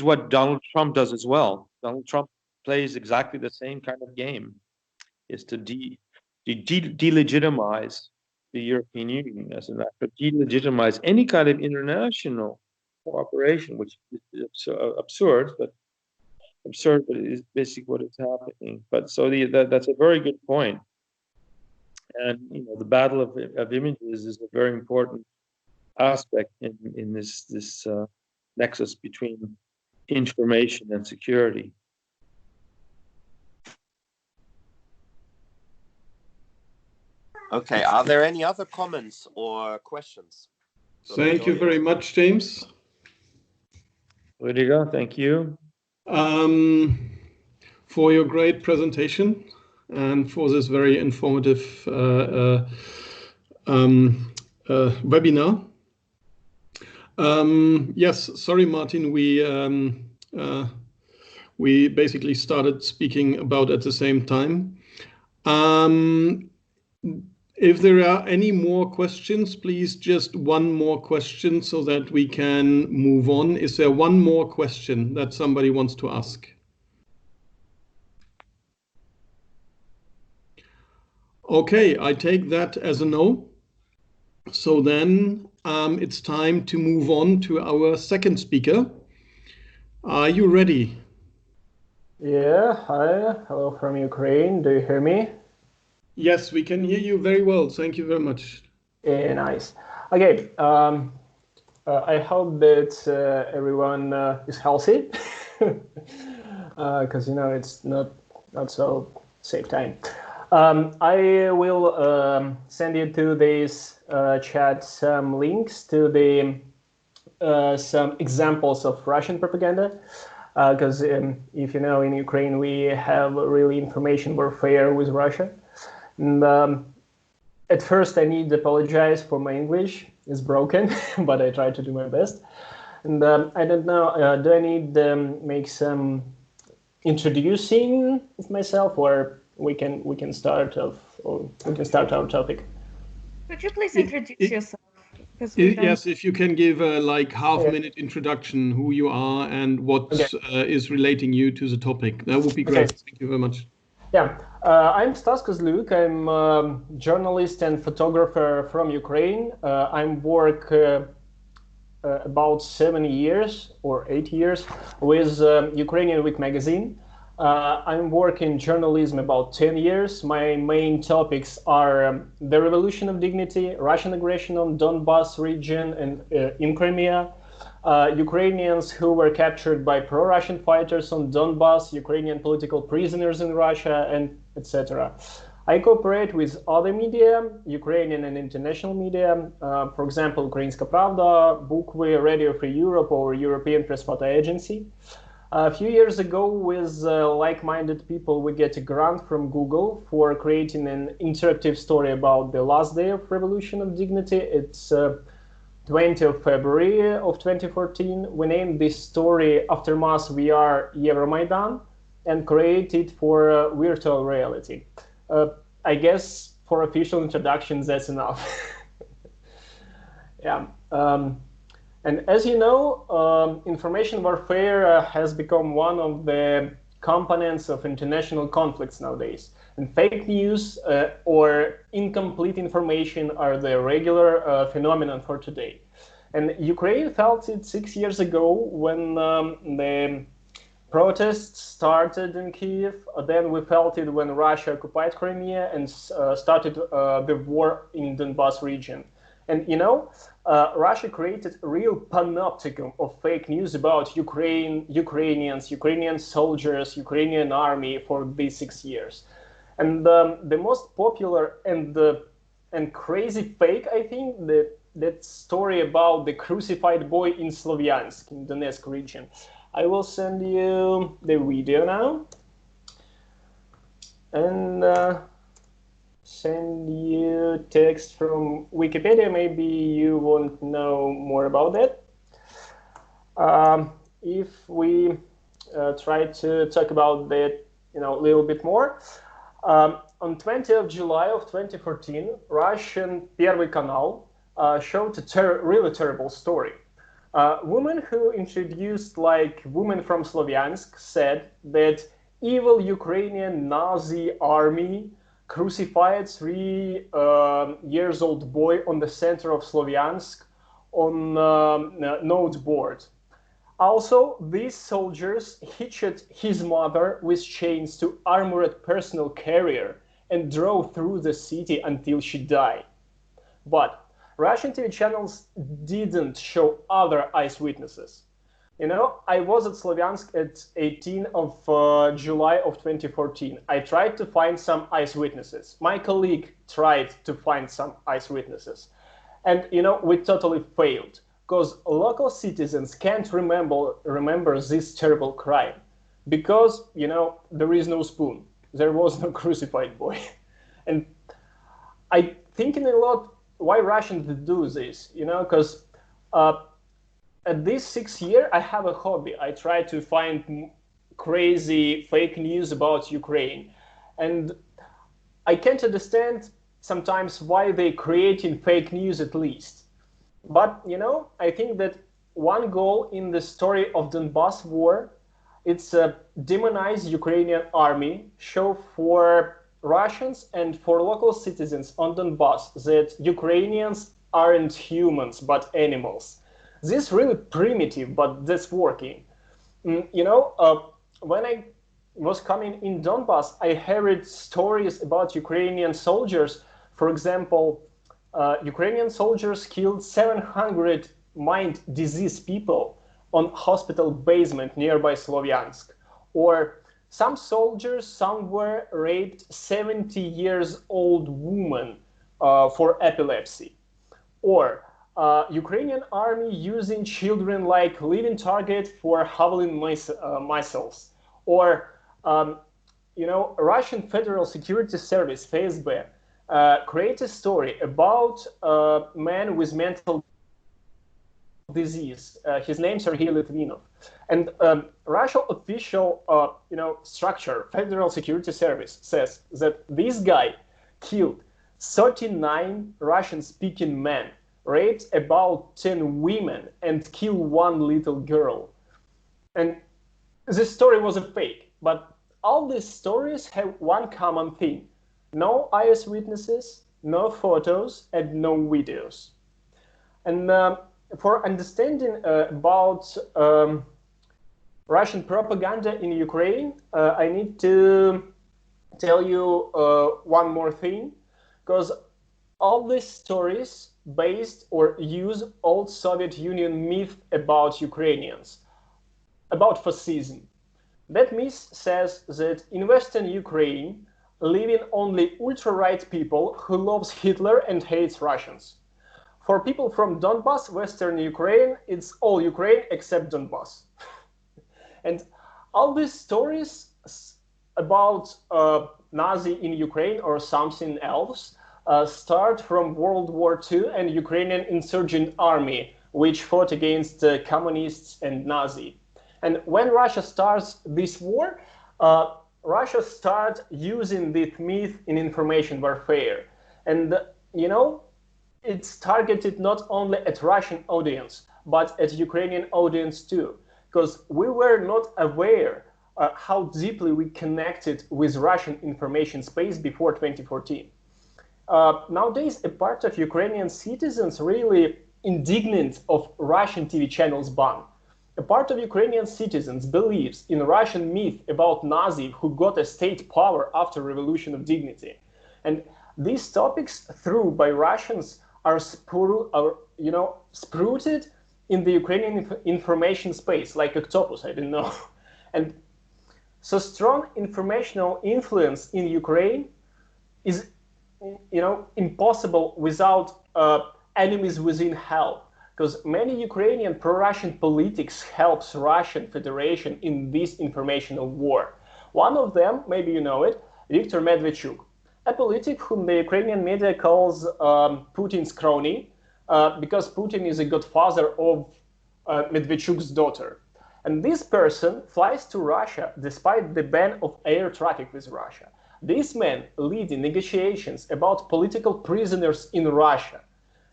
what Donald Trump does as well. Donald Trump plays exactly the same kind of game, is to delegitimize the European Union as an actor, delegitimize any kind of international cooperation, which is absurd, but it is basically what is happening. But so that's a very good point. And the battle of images is a very important aspect in this nexus between information and security. Okay, are there any other comments or questions? Thank you very much, James. Rüdiger, thank you. For your great presentation and for this very informative webinar. Yes, sorry, Martin, we basically started speaking about at the same time. If there are any more questions, please just one more question so that we can move on. Is there one more question that somebody wants to ask? Okay, I take that as a no. So then it's time to move on to our second speaker. Are you ready? Yeah, hi, hello from Ukraine. Do you hear me? Yes, we can hear you very well. Thank you very much. Yeah, nice. Okay, I hope that everyone is healthy, because it's not so safe time. I will send you to this chat some links to the some examples of Russian propaganda. because if you know, in Ukraine we have really information warfare with Russia. And at first I need to apologize for my English. It's broken, but I try to do my best. And I don't know, do I need to make some introducing of myself, or we can start our topic? Could you please introduce yourself? Because we don't... Yes, if you can give a like Okay. half-minute introduction, who you are and what is relating you to the topic, that would be great. Okay. Thank you very much. Yeah, I'm Stas Kozliuk. I'm a journalist and photographer from Ukraine. I work about 7 years or 8 years with Ukrainian Week magazine. I'm working journalism about 10 years. My main topics are the revolution of dignity, Russian aggression on Donbas region and in Crimea, Ukrainians who were captured by pro-Russian fighters on Donbas, Ukrainian political prisoners in Russia, and etc. I cooperate with other media, Ukrainian and international media, for example, Ukrainska Pravda, Bukvi, Radio Free Europe, or European Press Photo Agency. A few years ago, with like-minded people, we get a grant from Google for creating an interactive story about the last day of Revolution of Dignity. It's 20th of February of 2014. We named this story Aftermath VR Euromaidan and created for virtual reality. I guess for official introductions, that's enough. Yeah. And as you know, information warfare has become one of the components of international conflicts nowadays. And fake news or incomplete information are the regular phenomenon for today. And Ukraine felt it 6 years ago when the protests started in Kiev. Then we felt it when Russia occupied Crimea and started the war in Donbas region. And you know, Russia created a real panopticon of fake news about Ukrainians, Ukrainian soldiers, Ukrainian army for these 6 years. And the most popular and crazy fake, I think, that story about the crucified boy in Slovyansk, in Donetsk region. I will send you the video now. And send you text from Wikipedia. Maybe you won't know more about that. If we try to talk about that, you know, a little bit more. On 20th of July of 2014, Russian Первый канал showed a really terrible story. Woman who introduced like women from Slovyansk said that evil Ukrainian Nazi army crucified 3-year-old boy on the center of Slovyansk on note board. Also, these soldiers hitched his mother with chains to armored personal carrier and drove through the city until she died. But Russian TV channels didn't show other eyewitnesses. You know, I was at Slovyansk at 18th of July of 2014. I tried to find some eyewitnesses. My colleague tried to find some eyewitnesses. And, you know, we totally failed because local citizens can't remember this terrible crime because, you know, there is no spoon. There was no crucified boy. And I thinking a lot why Russians do this, you know, because at this 6 year, I have a hobby. I try to find crazy fake news about Ukraine. And I can't understand sometimes why they creating fake news at least. But, you know, I think that one goal in the story of Donbas war, it's a demonize Ukrainian army, show for Russians and for local citizens on Donbas that Ukrainians aren't humans, but animals. This is really primitive, but that's working. You know, when I was coming in Donbas, I heard stories about Ukrainian soldiers. For example, Ukrainian soldiers killed 700 mind-diseased people on hospital basement nearby Slovyansk. Or some soldiers somewhere raped 70-year-old woman for epilepsy. Or Ukrainian army using children like living target for Javelin missiles, or Russian Federal Security Service (FSB) create a story about a man with mental disease. His name Sergei Litvinov, and Russia official structure, Federal Security Service, says that this guy killed 39 Russian-speaking men, raped about 10 women, and killed one little girl. And this story was a fake, but all these stories have one common theme: no eyes witnesses, no photos, and no videos. And for understanding about Russian propaganda in Ukraine, I need to tell you one more thing, because all these stories based or use old Soviet Union myth about Ukrainians, about fascism. That myth says that in Western Ukraine living only ultra-right people who loves Hitler and hates Russians. For people from Donbass, Western Ukraine, it's all Ukraine except Donbass. And all these stories about Nazi in Ukraine or something else start from World War II and Ukrainian insurgent army, which fought against communists and Nazi. And when Russia starts this war, Russia starts using this myth in information warfare. And, it's targeted not only at Russian audience, but at Ukrainian audience too, because we were not aware how deeply we connected with Russian information space before 2014. Nowadays, a part of Ukrainian citizens really indignant of Russian TV channels ban. A part of Ukrainian citizens believes in Russian myth about Nazi who got a state power after Revolution of Dignity. And these topics through by Russians are sprouted in the Ukrainian information space, like octopus, I don't know. And so strong informational influence in Ukraine is, impossible without enemies within help, because many Ukrainian pro-Russian politics helps Russian Federation in this informational war. One of them, maybe you know it, Viktor Medvedchuk, a politic whom the Ukrainian media calls Putin's crony, because Putin is a godfather of Medvedchuk's daughter. And this person flies to Russia despite the ban of air traffic with Russia. This man leading negotiations about political prisoners in Russia.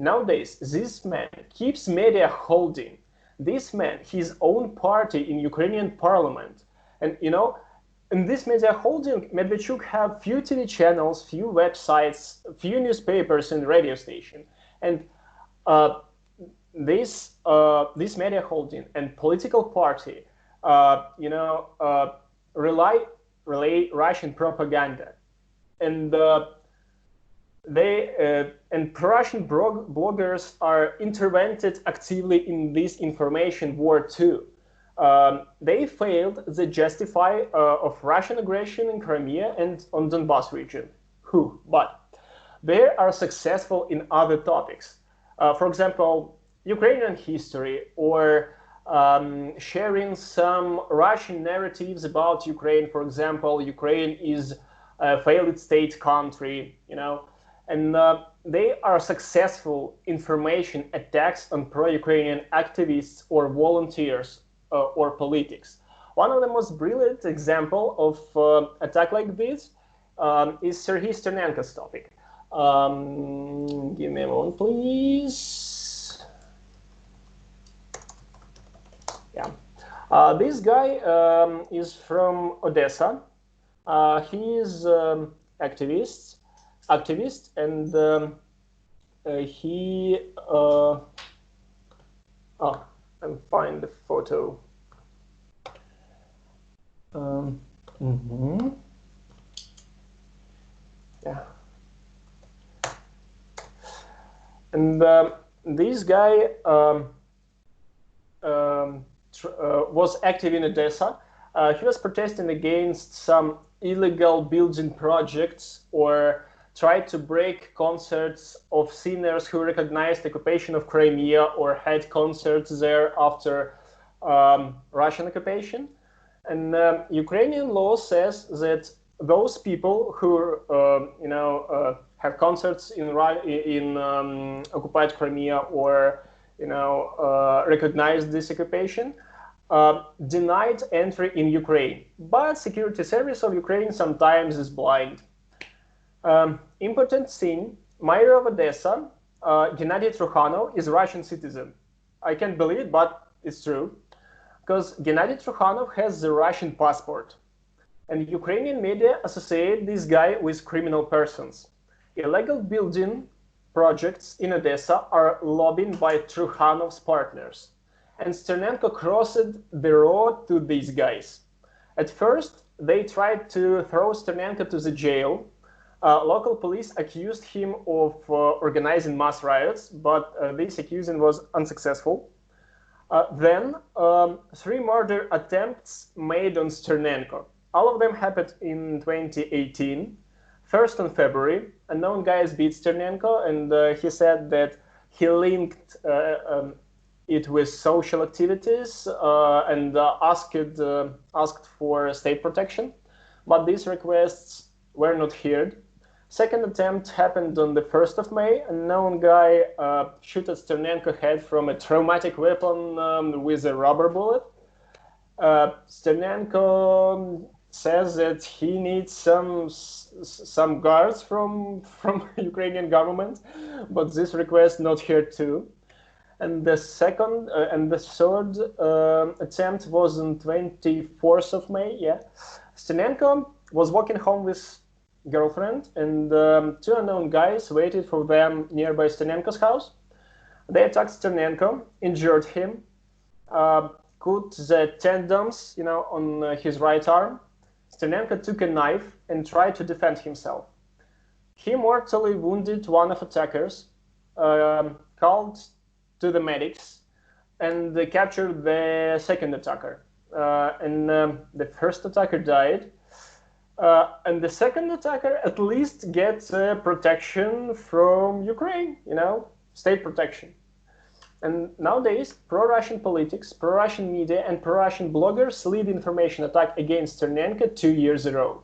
Nowadays, this man keeps media holding. This man, his own party in Ukrainian parliament. And, in this media holding, Medvedchuk have few TV channels, few websites, few newspapers and radio station. And this media holding and political party, relay Russian propaganda, and pro-Russian bloggers are intervened actively in this information war too. They failed to justify of Russian aggression in Crimea and on Donbass region. But they are successful in other topics. For example, Ukrainian history, or sharing some Russian narratives about Ukraine. For example, Ukraine is a failed state country, and they are successful information attacks on pro-Ukrainian activists or volunteers or politics. One of the most brilliant example of attack like this is Serhiy Sternenko's topic. Give me a moment, please. Yeah, this guy is from Odessa. He is activist, and he. I'm find the photo. Yeah. And this guy was active in Odessa. He was protesting against some illegal building projects or tried to break concerts of singers who recognized the occupation of Crimea or had concerts there after Russian occupation. And Ukrainian law says that those people who have concerts in occupied Crimea or recognize this occupation denied entry in Ukraine. But security service of Ukraine sometimes is blind. Important thing, mayor of Odessa, Gennady Trukhanov, is a Russian citizen. I can't believe it, but it's true. Because Gennady Trukhanov has the Russian passport. And Ukrainian media associate this guy with criminal persons. Illegal building projects in Odessa are lobbied by Trukhanov's partners. And Sternenko crossed the road to these guys. At first, they tried to throw Sternenko to the jail. Local police accused him of organizing mass riots, but this accusation was unsuccessful. Then 3 murder attempts made on Sternenko. All of them happened in 2018. First on February, unknown guys beat Sternenko, and he said that he linked it with social activities and asked for state protection, but these requests were not heard. Second attempt happened on the 1st of May. A known guy shot at Sternenko head from a traumatic weapon with a rubber bullet. Sternenko says that he needs some guards from Ukrainian government, but this request not heard too. And the second and the third attempt was on 24th of May. Yeah, Sternenko was walking home with girlfriend, and 2 unknown guys waited for them nearby Sternenko's house. They attacked Sternenko, injured him, cut the tendons, on his right arm. Sternenko took a knife and tried to defend himself. He mortally wounded one of attackers, called to the medics, and they captured the second attacker. And the first attacker died. And the second attacker at least gets protection from Ukraine, state protection. And nowadays, pro-Russian politics, pro-Russian media, and pro-Russian bloggers lead information attack against Sternenko 2 years ago.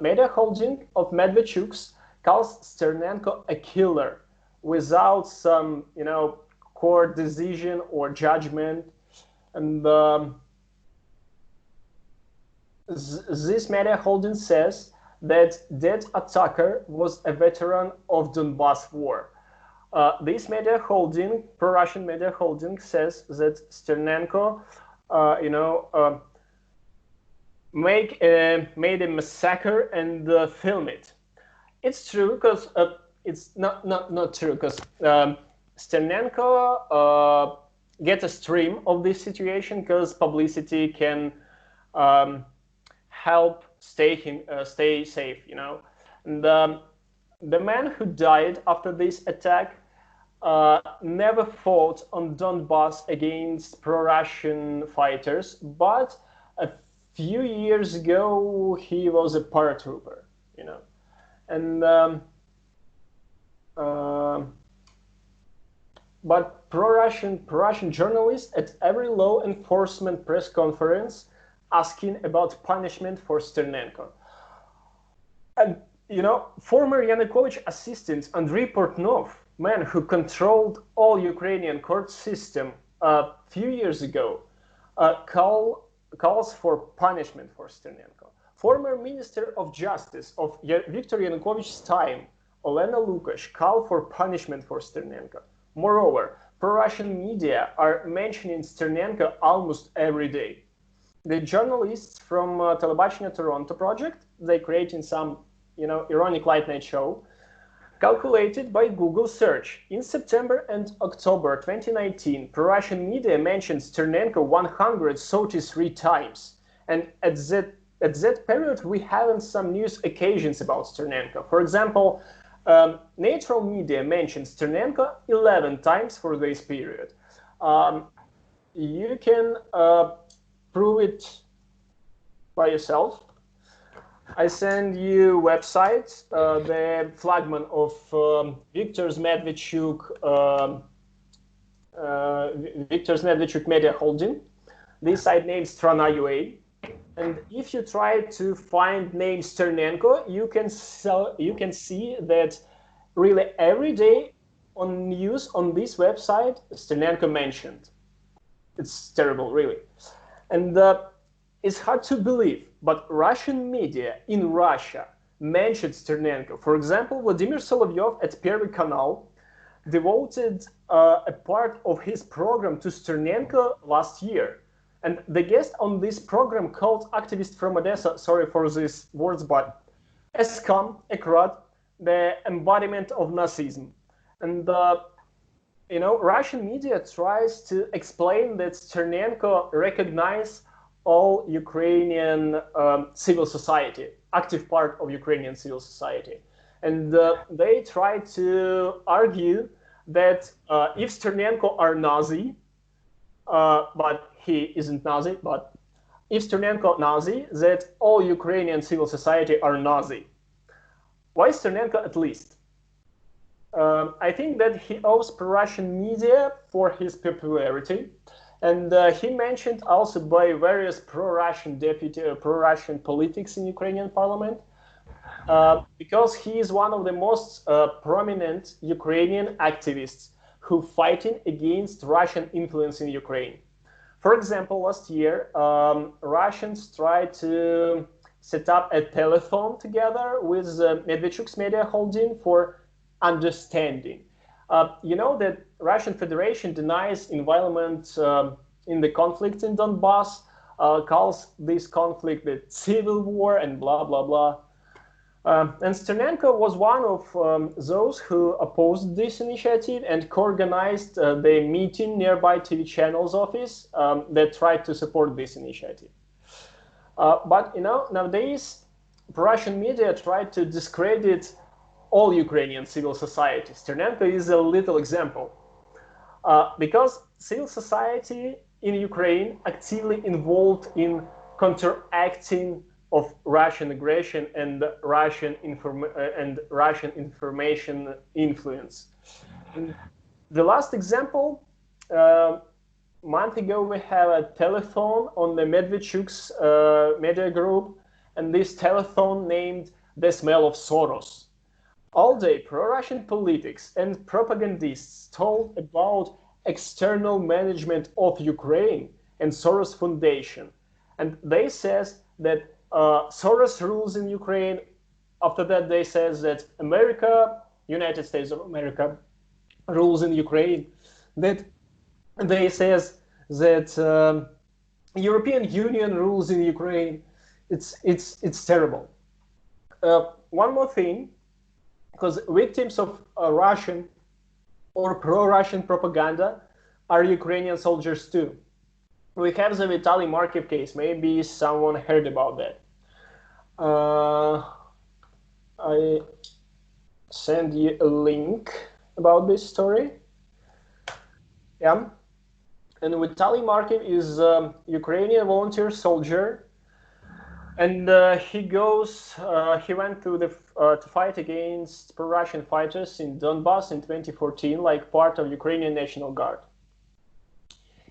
Media holding of Medvedchuks calls Sternenko a killer without some, court decision or judgment. And this media holding says that that attacker was a veteran of Donbass war. This media holding, pro-Russian media holding, says that Sternenko, made a massacre and film it. It's true because it's not true because Sternenko get a stream of this situation because publicity can help stay safe, And the man who died after this attack never fought on Donbass against pro-Russian fighters, but a few years ago he was a paratrooper, And but pro-Russian journalists at every law enforcement press conference asking about punishment for Sternenko. And, former Yanukovych assistant Andrei Portnov, man who controlled all Ukrainian court system a few years ago, calls for punishment for Sternenko. Former Minister of Justice of Viktor Yanukovych's time, Olena Lukash, called for punishment for Sternenko. Moreover, pro-Russian media are mentioning Sternenko almost every day. The journalists from Telebachnya Toronto project, they creating some, ironic late night show, calculated by Google search. In September and October 2019, pro-Russian media mentioned Sternenko 133 times. And at that period, we haven't some news occasions about Sternenko. For example, neutral media mentioned Sternenko 11 times for this period. You can prove it by yourself. I send you website, the flagman of Viktor's Medvedchuk Media Holding. This site named Strana.ua. And if you try to find name Sternenko, you can see that really every day on news on this website, Sternenko mentioned. It's terrible, really. And it's hard to believe, but Russian media in Russia mentioned Sternenko. For example, Vladimir Solovyov at Первый Канал devoted a part of his program to Sternenko last year. And the guest on this program called activist from Odessa, sorry for these words, but a scum, a crud, the embodiment of Nazism. And Russian media tries to explain that Chernenko recognizes all Ukrainian civil society, active part of Ukrainian civil society. And they try to argue that if Chernenko are Nazi, but he isn't Nazi, but if Chernenko Nazi, that all Ukrainian civil society are Nazi. Why Chernenko at least? I think that he owes pro-Russian media for his popularity, and he mentioned also by various pro-Russian pro-Russian politics in Ukrainian parliament, because he is one of the most prominent Ukrainian activists who fighting against Russian influence in Ukraine. For example, last year, Russians tried to set up a telethon together with Medvedchuk's Media Holding for understanding. You know that Russian Federation denies involvement in the conflict in Donbass, calls this conflict the civil war and blah, blah, blah. And Sternenko was one of those who opposed this initiative and co-organized the meeting nearby TV channel's office that tried to support this initiative. But nowadays, Russian media tried to discredit all Ukrainian civil society. Sternenko is a little example. Because civil society in Ukraine actively involved in counteracting of Russian aggression and Russian information influence. And the last example, a month ago we had a telethon on the Medvedchuk's media group, and this telethon named The Smell of Soros. All day, pro-Russian politics and propagandists told about external management of Ukraine and Soros Foundation. And they says that Soros rules in Ukraine. After that, they says that America, United States of America, rules in Ukraine. That they says that European Union rules in Ukraine. It's terrible. One more thing, because victims of Russian or pro-Russian propaganda are Ukrainian soldiers too. We have the Vitaly Markiv case. Maybe someone heard about that. I send you a link about this story. Yeah. And Vitaly Markiv is a Ukrainian volunteer soldier. And he went to fight against pro-Russian fighters in Donbass in 2014, like part of Ukrainian National Guard.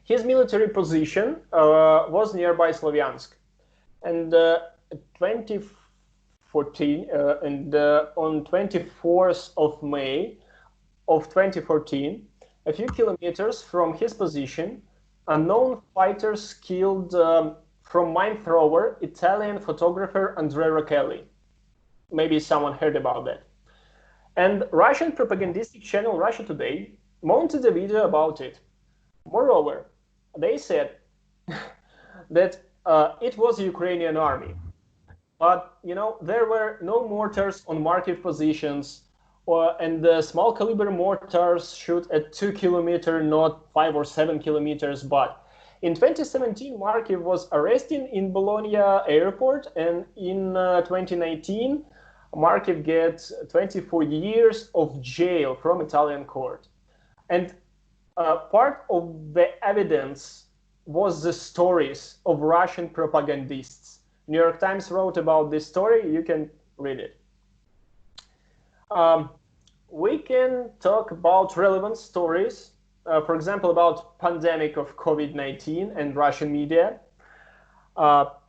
His military position was nearby Slovyansk. And 2014, on 24th of May of 2014, a few kilometers from his position, unknown fighters killed from mine thrower Italian photographer Andrea Rochelli. Maybe someone heard about that. And Russian propagandistic channel Russia Today mounted a video about it. Moreover, they said that it was Ukrainian army. But, there were no mortars on Markiv positions, and the small caliber mortars shoot at 2 kilometers, not 5 or 7 kilometers. But in 2017, Markiv was arrested in Bologna airport, and in 2019, Markiv gets 24 years of jail from Italian court. And part of the evidence was the stories of Russian propagandists. New York Times wrote about this story. You can read it. We can talk about relevant stories, for example, about pandemic of COVID-19 and Russian media.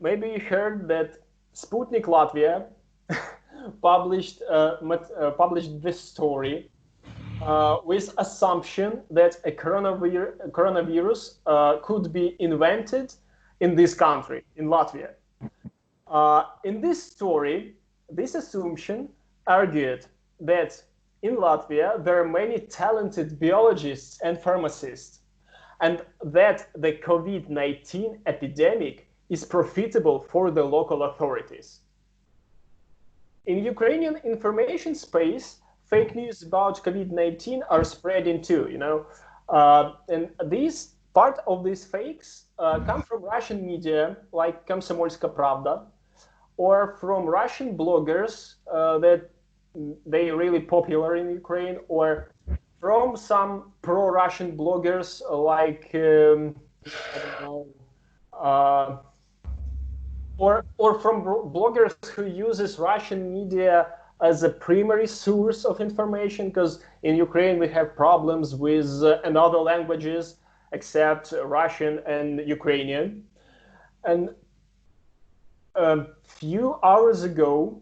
Maybe you heard that Sputnik Latvia published this story with assumption that a coronavirus could be invented in this country, in Latvia. In this story, this assumption argued that in Latvia there are many talented biologists and pharmacists, and that the COVID-19 epidemic is profitable for the local authorities. In Ukrainian information space, fake news about COVID-19 are spreading too, and these part of these fakes come from Russian media like Komsomolska Pravda, or from Russian bloggers that they really popular in Ukraine, or from some pro-Russian bloggers like I don't know, or from bloggers who uses Russian media as a primary source of information, because in Ukraine we have problems with another languages except Russian and Ukrainian. And a few hours ago,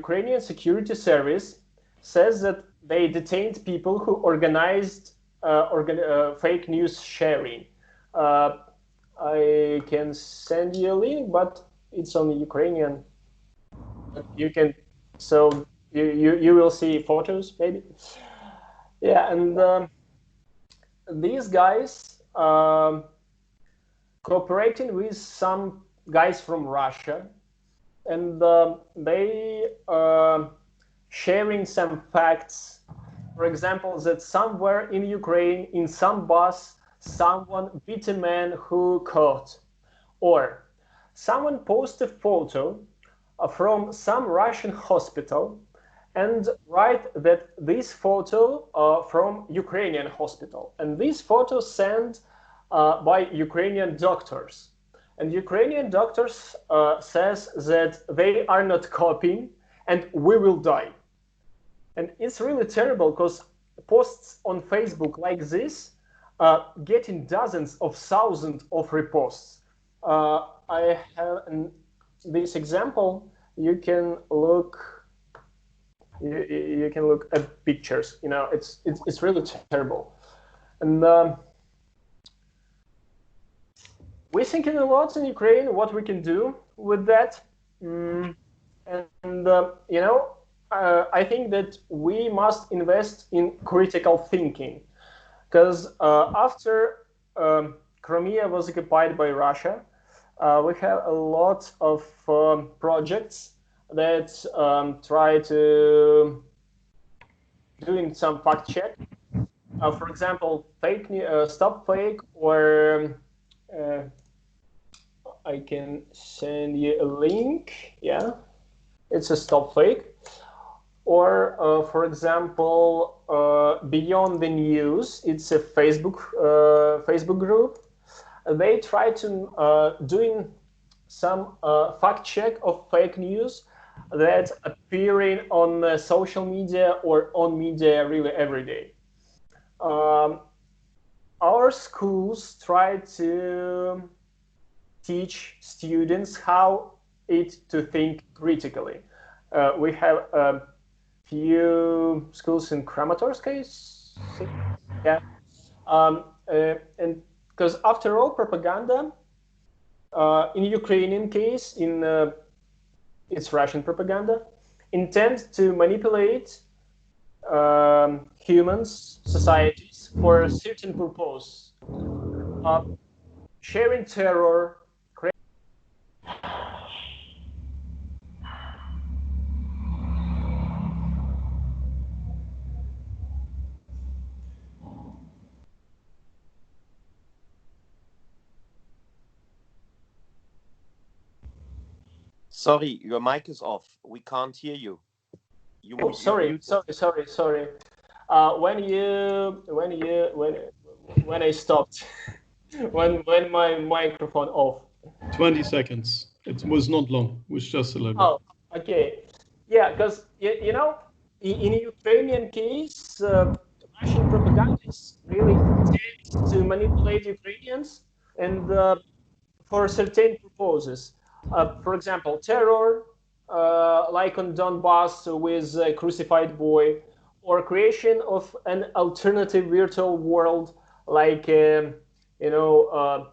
Ukrainian security service says that they detained people who organized fake news sharing. I can send you a link, but it's on Ukrainian. You can, so you will see photos maybe. Yeah, and these guys cooperating with some guys from Russia, and they sharing some facts. For example, that somewhere in Ukraine, in some bus, someone beat a man who caught, or someone posted a photo from some Russian hospital and write that this photo from Ukrainian hospital, and this photo sent by Ukrainian doctors. And Ukrainian doctors says that they are not copying and we will die. And it's really terrible because posts on Facebook like this getting dozens of thousands of reposts. I have this example. You can look. You can look at pictures. It's really terrible, and we're thinking a lot in Ukraine what we can do with that, I think that we must invest in critical thinking, because after Crimea was occupied by Russia, we have a lot of projects that try to doing some fact check. For example, stop fake, or I can send you a link. Yeah, it's a stop fake. Or, for example, Beyond the News, it's a Facebook group. They try to doing some fact check of fake news that appearing on social media or on media really every day. Our schools try to teach students how to think critically. We have few schools in Kramatorsk, yeah, and because after all, propaganda in Ukrainian case, it's Russian propaganda, intends to manipulate humans, societies for a certain purpose, sharing terror. Sorry, your mic is off. We can't hear you. Oh, sorry. When I stopped, when my microphone off. 20 seconds. It was not long. It was just a little bit. Oh, okay. Yeah, because you know, in Ukrainian case, Russian propagandists really tend to manipulate Ukrainians and for certain purposes. For example, terror, like on Donbass with a crucified boy, or creation of an alternative virtual world, like you know,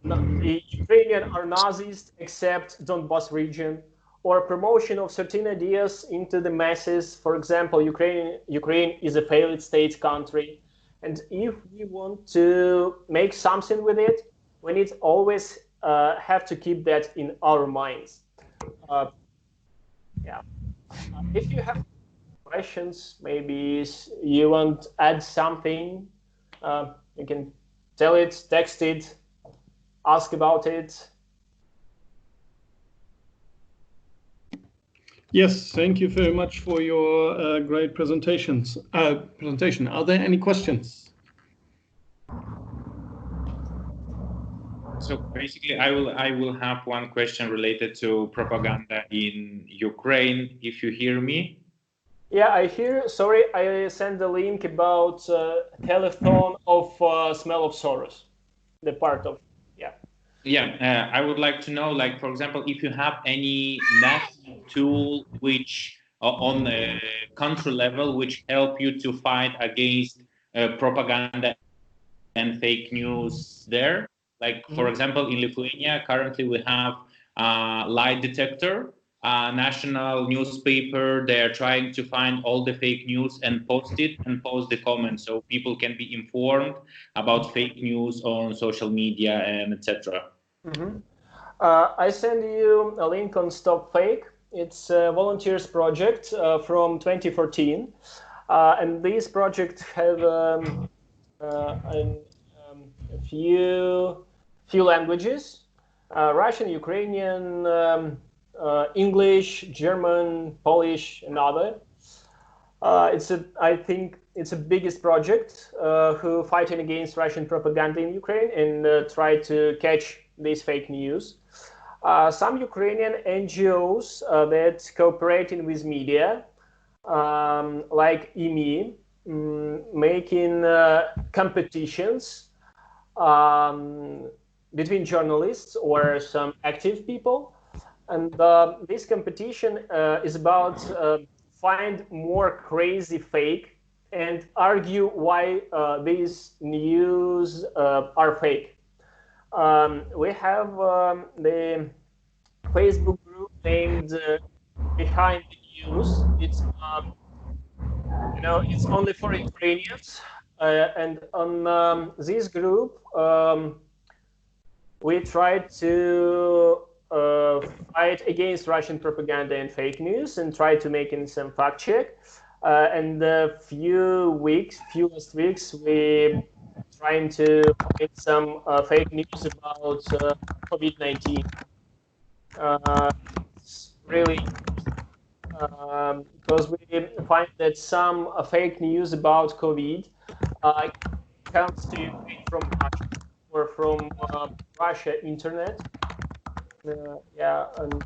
the Ukrainian are Nazis except Donbass region, or promotion of certain ideas into the masses. For example, Ukraine is a failed state country, and if we want to make something with it, we need always have to keep that in our minds. Yeah. If you have questions, maybe you want to add something, you can tell it, text it, ask about it. Yes, thank you very much for your great presentation. Are there any questions? So basically, I will have one question related to propaganda in Ukraine. If you hear me. Yeah, I hear. Sorry, I sent the link about telethon of Smell of Soros, the part of, yeah. Yeah, I would like to know, like, for example, if you have any national tool which on the country level, which help you to fight against propaganda and fake news there. Like, for example, in Lithuania, currently we have lie detector, national newspaper. They're trying to find all the fake news and post it and post the comments so people can be informed about fake news on social media and etc. I send you a link on Stop Fake. It's a volunteers project from 2014. And this project have a few languages, Russian, Ukrainian, English, German, Polish, and other. I think it's a biggest project who fighting against Russian propaganda in Ukraine and try to catch these fake news. Some Ukrainian NGOs that cooperating with media, like EME, making competitions between journalists or some active people. And this competition is about find more crazy fake and argue why these news are fake. We have the Facebook group named Behind the News. It's it's only for Ukrainians, and on this group we try to fight against Russian propaganda and fake news and try to make in some fact check. And a few last weeks, we trying to find some fake news about COVID-19. It's really because we find that some fake news about COVID comes to Ukraine from Russia or from Russia internet. Yeah, and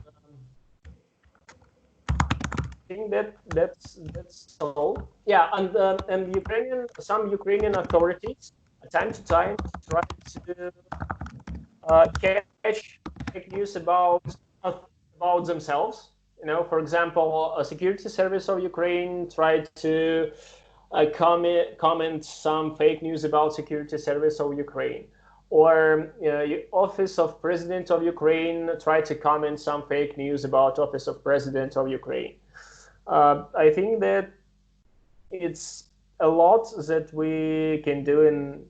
I think that's all. Yeah, and some Ukrainian authorities, time to time, try to catch fake news about themselves. For example, a security service of Ukraine tried to comment some fake news about security service of Ukraine, or office of president of Ukraine tried to comment some fake news about office of president of Ukraine. I think that it's a lot that we can do in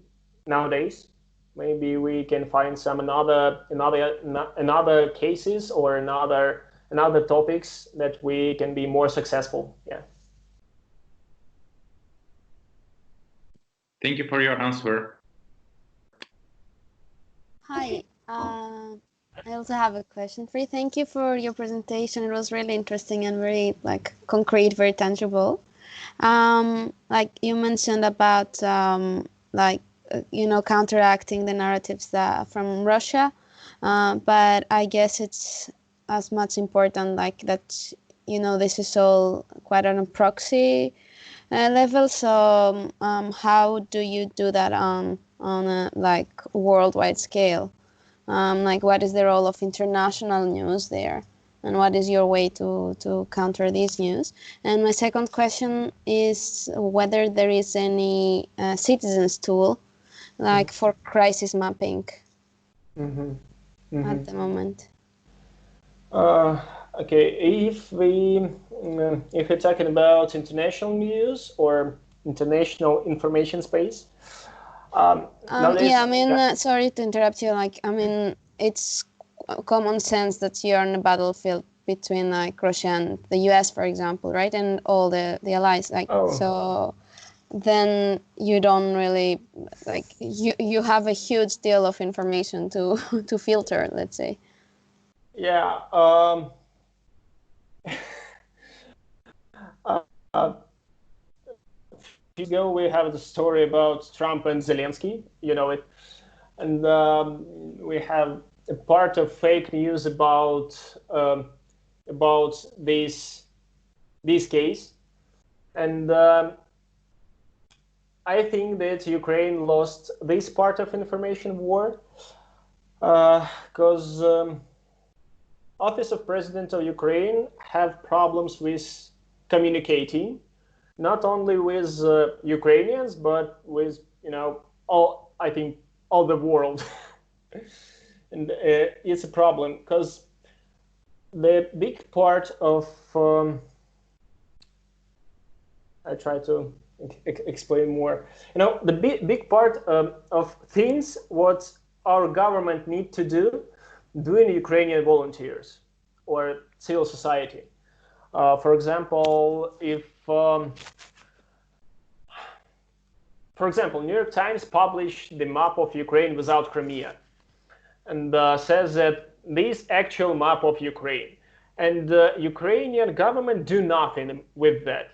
nowadays. Maybe we can find some another cases or another topics that we can be more successful. Yeah. Thank you for your answer. Hi. I also have a question for you. Thank you for your presentation. It was really interesting and very concrete, very tangible. Like you mentioned about counteracting the narratives from Russia. But I guess it's as much important like that, you know, this is all quite on a proxy level. So how do you do that on a like worldwide scale? Like what is the role of international news there, and what is your way to counter this news? And my second question is whether there is any citizens tool like for crisis mapping at the moment. Okay, if we're talking about international news or international information space, nowadays, yeah, I mean, sorry to interrupt you. Like, I mean, it's common sense that you're on a battlefield between like Russia and the US, for example, right, and all the allies. Like, so then you don't really like you have a huge deal of information to to filter, let's say. Yeah. A few ago, we have the story about Trump and Zelensky, you know it, and we have a part of fake news about this case, and I think that Ukraine lost this part of information war because Office of President of Ukraine have problems with communicating, not only with Ukrainians, but with, you know, I think all the world. And it's a problem because the big part of I try to explain more. You know, the big part of things what our government need to do, doing Ukrainian volunteers or civil society. For example, if for example, New York Times published the map of Ukraine without Crimea, and says that this actual map of Ukraine, and the Ukrainian government do nothing with that,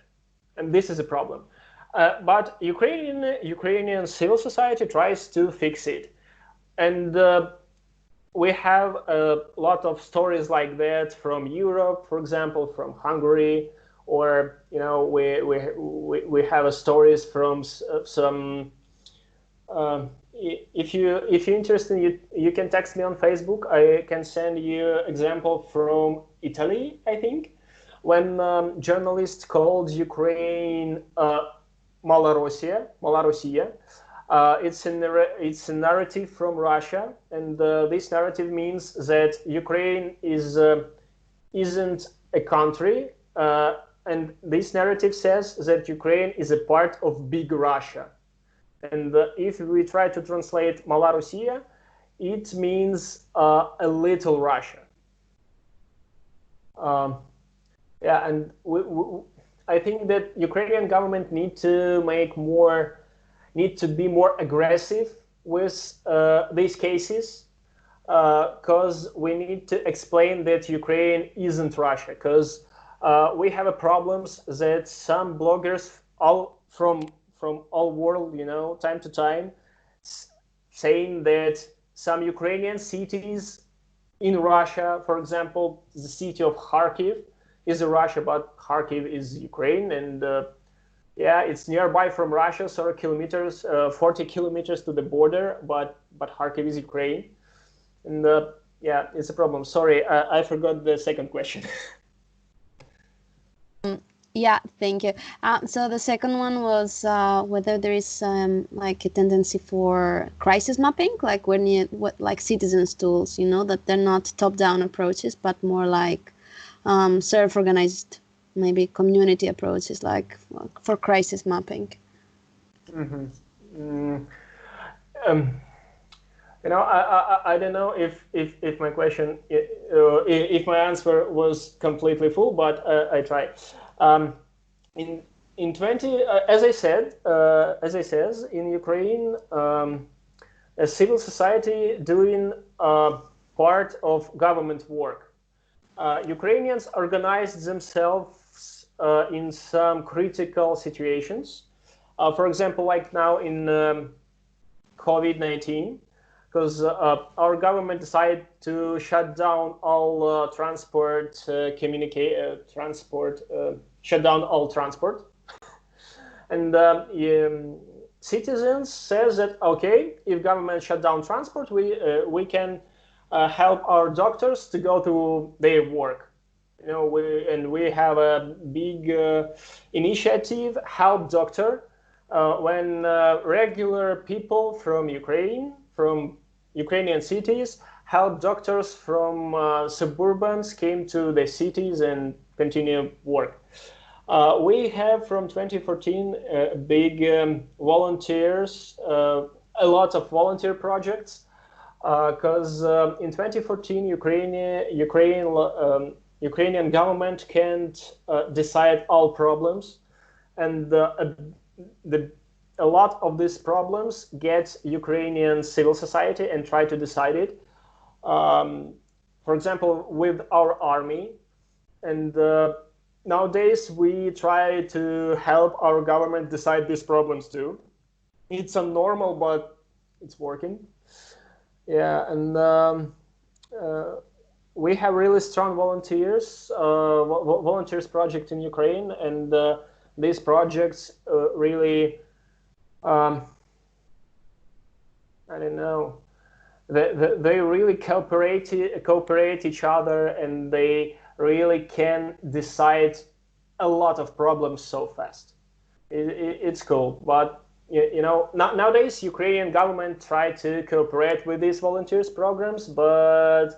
and this is a problem. But Ukrainian civil society tries to fix it, and we have a lot of stories like that from Europe, for example, from Hungary, or you know, we have stories from some. If you're interested, you can text me on Facebook. I can send you example from Italy, I think, when journalists called Ukraine Malorussia. It's a narrative from Russia, and this narrative means that Ukraine isn't a country, and this narrative says that Ukraine is a part of big Russia. And if we try to translate Malorussia, it means a little Russia. Yeah, and I think that Ukrainian government need to be more aggressive with these cases, because we need to explain that Ukraine isn't Russia, because we have a problems that some bloggers all from all world, you know, time to time, saying that some Ukrainian cities in Russia, for example, the city of Kharkiv is Russia, but Kharkiv is Ukraine, and yeah, it's nearby from Russia, 40 kilometers to the border, but Kharkiv is Ukraine, and yeah, it's a problem. Sorry, I forgot the second question. Yeah, thank you. So the second one was whether there is like a tendency for crisis mapping, like when like citizens tools, you know, that they're not top-down approaches, but more like self-organized, maybe community approaches, like for crisis mapping. You know, I don't know if my question, if my answer was completely full, but I try. In 20, as I said, in Ukraine, a civil society doing part of government work. Ukrainians organized themselves in some critical situations. For example, like now in COVID-19, because our government decided to shut down all shut down all transport. And citizens says that, okay, if government shut down transport, we can help our doctors to go to their work. You know, we have a big initiative, Help Doctor, when regular people from Ukrainian cities, help doctors from suburbans came to the cities and continue work. We have from 2014 big volunteers, a lot of volunteer projects, because in 2014 Ukrainian government can't decide all problems, and a lot of these problems get Ukrainian civil society and try to decide it. For example, with our army, and nowadays we try to help our government decide these problems too. It's unnormal, but it's working. Yeah, and we have really strong volunteers project in Ukraine, and these projects really, I don't know, they really cooperate each other, and they really can decide a lot of problems so fast. It's cool, but you know, nowadays Ukrainian government try to cooperate with these volunteers programs, but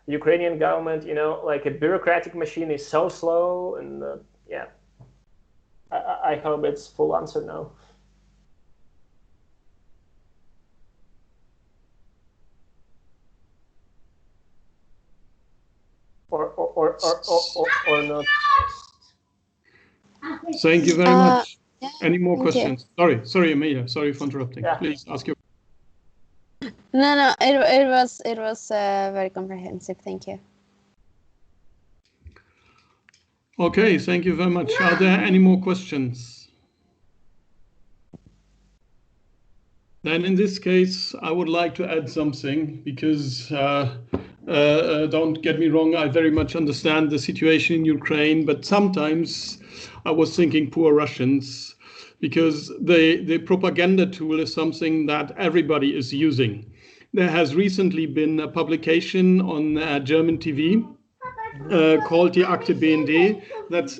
Ukrainian government, you know, like a bureaucratic machine, is so slow, and yeah. I hope it's full answer now. Or not. Thank you very much. Yeah, Any more thank you. questions? Sorry, Amelia. Sorry for interrupting. Yeah. Please ask your. No, it was very comprehensive. Thank you. Okay, thank you very much. Are there any more questions? Then in this case, I would like to add something, because don't get me wrong, I very much understand the situation in Ukraine, but sometimes I was thinking poor Russians, because the propaganda tool is something that everybody is using. There has recently been a publication on German TV called Die Akte BND. That's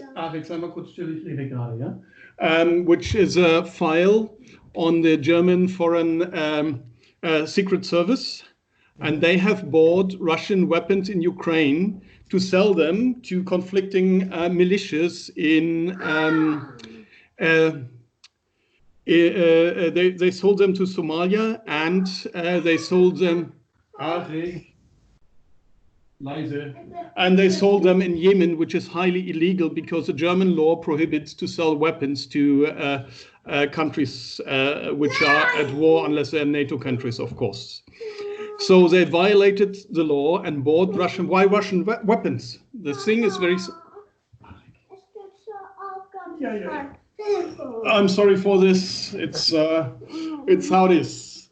which is a file on the German Foreign Secret Service, and they have bought Russian weapons in Ukraine to sell them to conflicting militias in. They sold them to Somalia, and they sold them. And they sold them in Yemen, which is highly illegal because the German law prohibits to sell weapons to countries which are at war, unless they're NATO countries, of course. So they violated the law and bought Russian. Why Russian weapons? The thing is very. I'm sorry for this. It's how it is.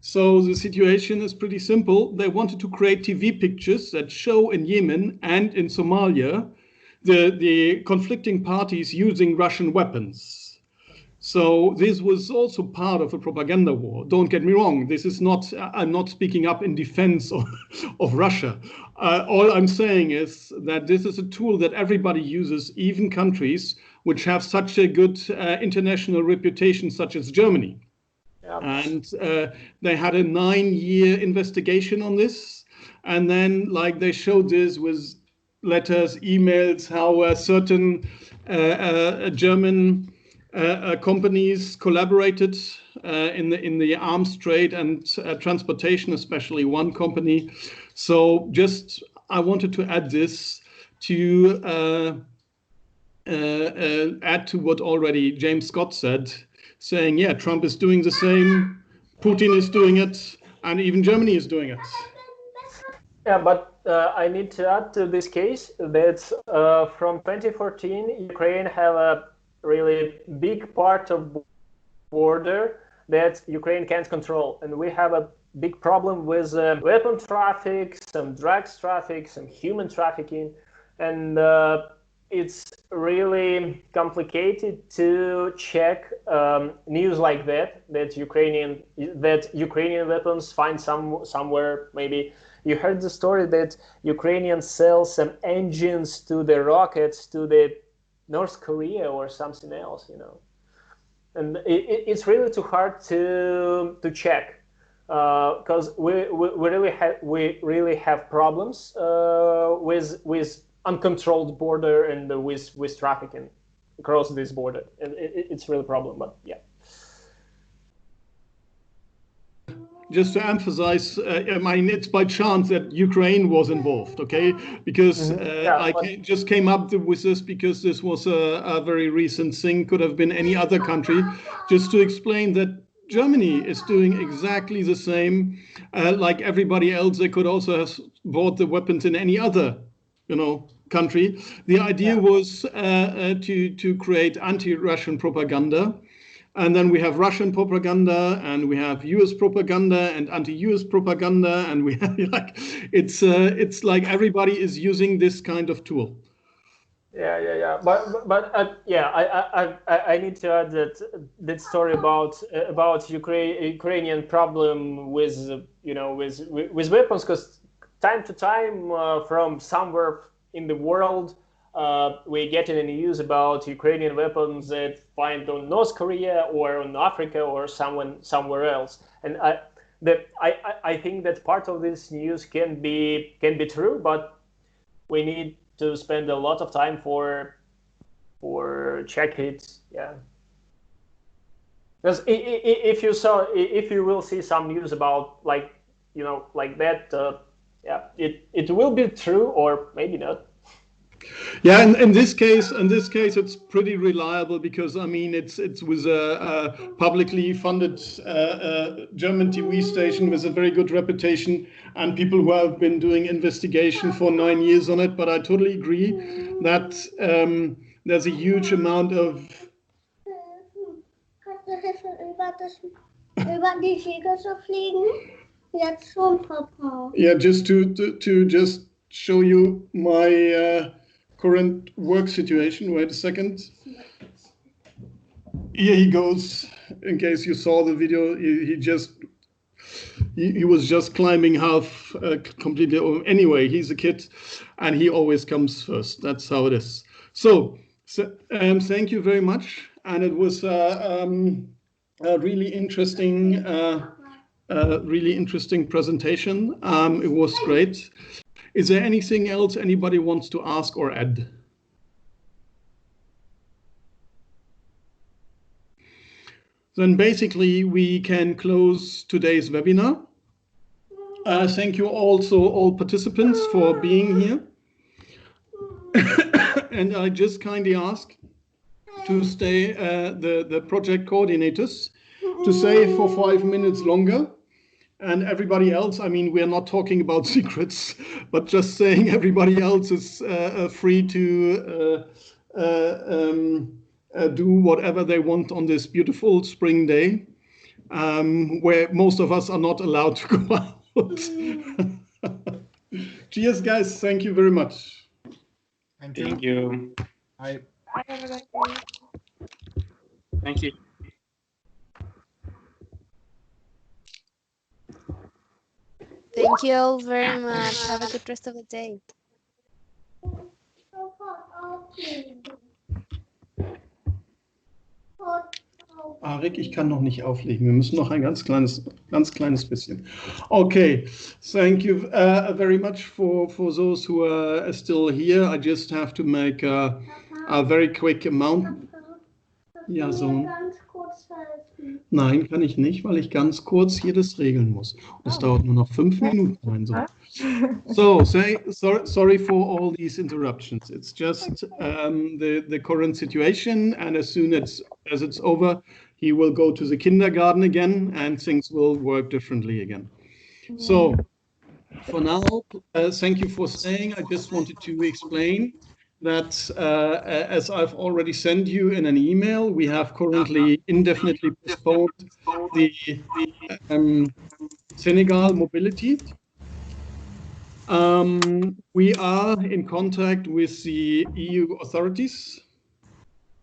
So the situation is pretty simple. They wanted to create TV pictures that show in Yemen and in Somalia the conflicting parties using Russian weapons. So this was also part of a propaganda war. Don't get me wrong. This is not. I'm not speaking up in defense of Russia. All I'm saying is that this is a tool that everybody uses, even countries which have such a good international reputation, such as Germany. Yeah. And they had a 9-year investigation on this. And then, like, they showed this with letters, emails, how certain German companies collaborated in the arms trade and transportation, especially one company. So just, I wanted to add this to add to what already James Scott said, saying, yeah, Trump is doing the same, Putin is doing it, and even Germany is doing it. Yeah, but I need to add to this case that from 2014, Ukraine have a really big part of border that Ukraine can't control. And we have a big problem with weapon traffic, some drugs traffic, some human trafficking, and it's really complicated to check news like that Ukrainian weapons find somewhere. Maybe you heard the story that Ukrainians sell some engines to the rockets to the North Korea or something else, you know. And it's really too hard to check because we really have problems with uncontrolled border and with trafficking across this border, and it's really a problem. But yeah. Just to emphasize, I mean, it's by chance that Ukraine was involved, okay? Because just came up with this because this was a very recent thing, could have been any other country. Just to explain that Germany is doing exactly the same like everybody else. They could also have bought the weapons in any other, you know, country. The idea was to create anti-Russian propaganda. And then we have Russian propaganda, and we have US propaganda and anti-US propaganda, and we have like it's like everybody is using this kind of tool. Yeah. But I need to add that story about Ukrainian problem with with weapons, because time to time from somewhere in the world. We get in the news about Ukrainian weapons that find on North Korea or on Africa or somewhere else, and I think that part of this news can be true, but we need to spend a lot of time for check it. Yeah, because if you will see some news about like that, it will be true or maybe not. Yeah, and in this case, it's pretty reliable because I mean it's with a publicly funded German TV station with a very good reputation and people who have been doing investigation for 9 years on it. But I totally agree that there's a huge amount of yeah, just to just show you my current work situation. Wait a second. Here he goes. In case you saw the video, he was just climbing half completely. Anyway, he's a kid, and he always comes first. That's how it is. So thank you very much, and it was a really interesting presentation. It was great. Is there anything else anybody wants to ask or add? Then basically we can close today's webinar. Thank you also all participants for being here. And I just kindly ask to stay the project coordinators to stay for 5 minutes longer. And everybody else, I mean, we're not talking about secrets, but just saying everybody else is free to do whatever they want on this beautiful spring day, where most of us are not allowed to go out. Cheers, guys. Thank you very much. Thank you. Bye. Thank you. Thank you all very much. Have a good rest of the day. Arik, ich kann noch nicht auflegen. Wir müssen noch ein ganz kleines bisschen. Okay, thank you very much for those who are still here. I just have to make a very quick amount. Ja, so. Nein, kann ich nicht, weil ich ganz kurz hier das regeln muss. Das dauert nur noch 5 Minuten, mein Sohn. So, sorry for all these interruptions. It's just the current situation, and as soon as it's over, he will go to the kindergarten again, and things will work differently again. So, for now, thank you for staying. I just wanted to explain that, as I've already sent you in an email, we have currently indefinitely postponed the Senegal mobility. We are in contact with the EU authorities,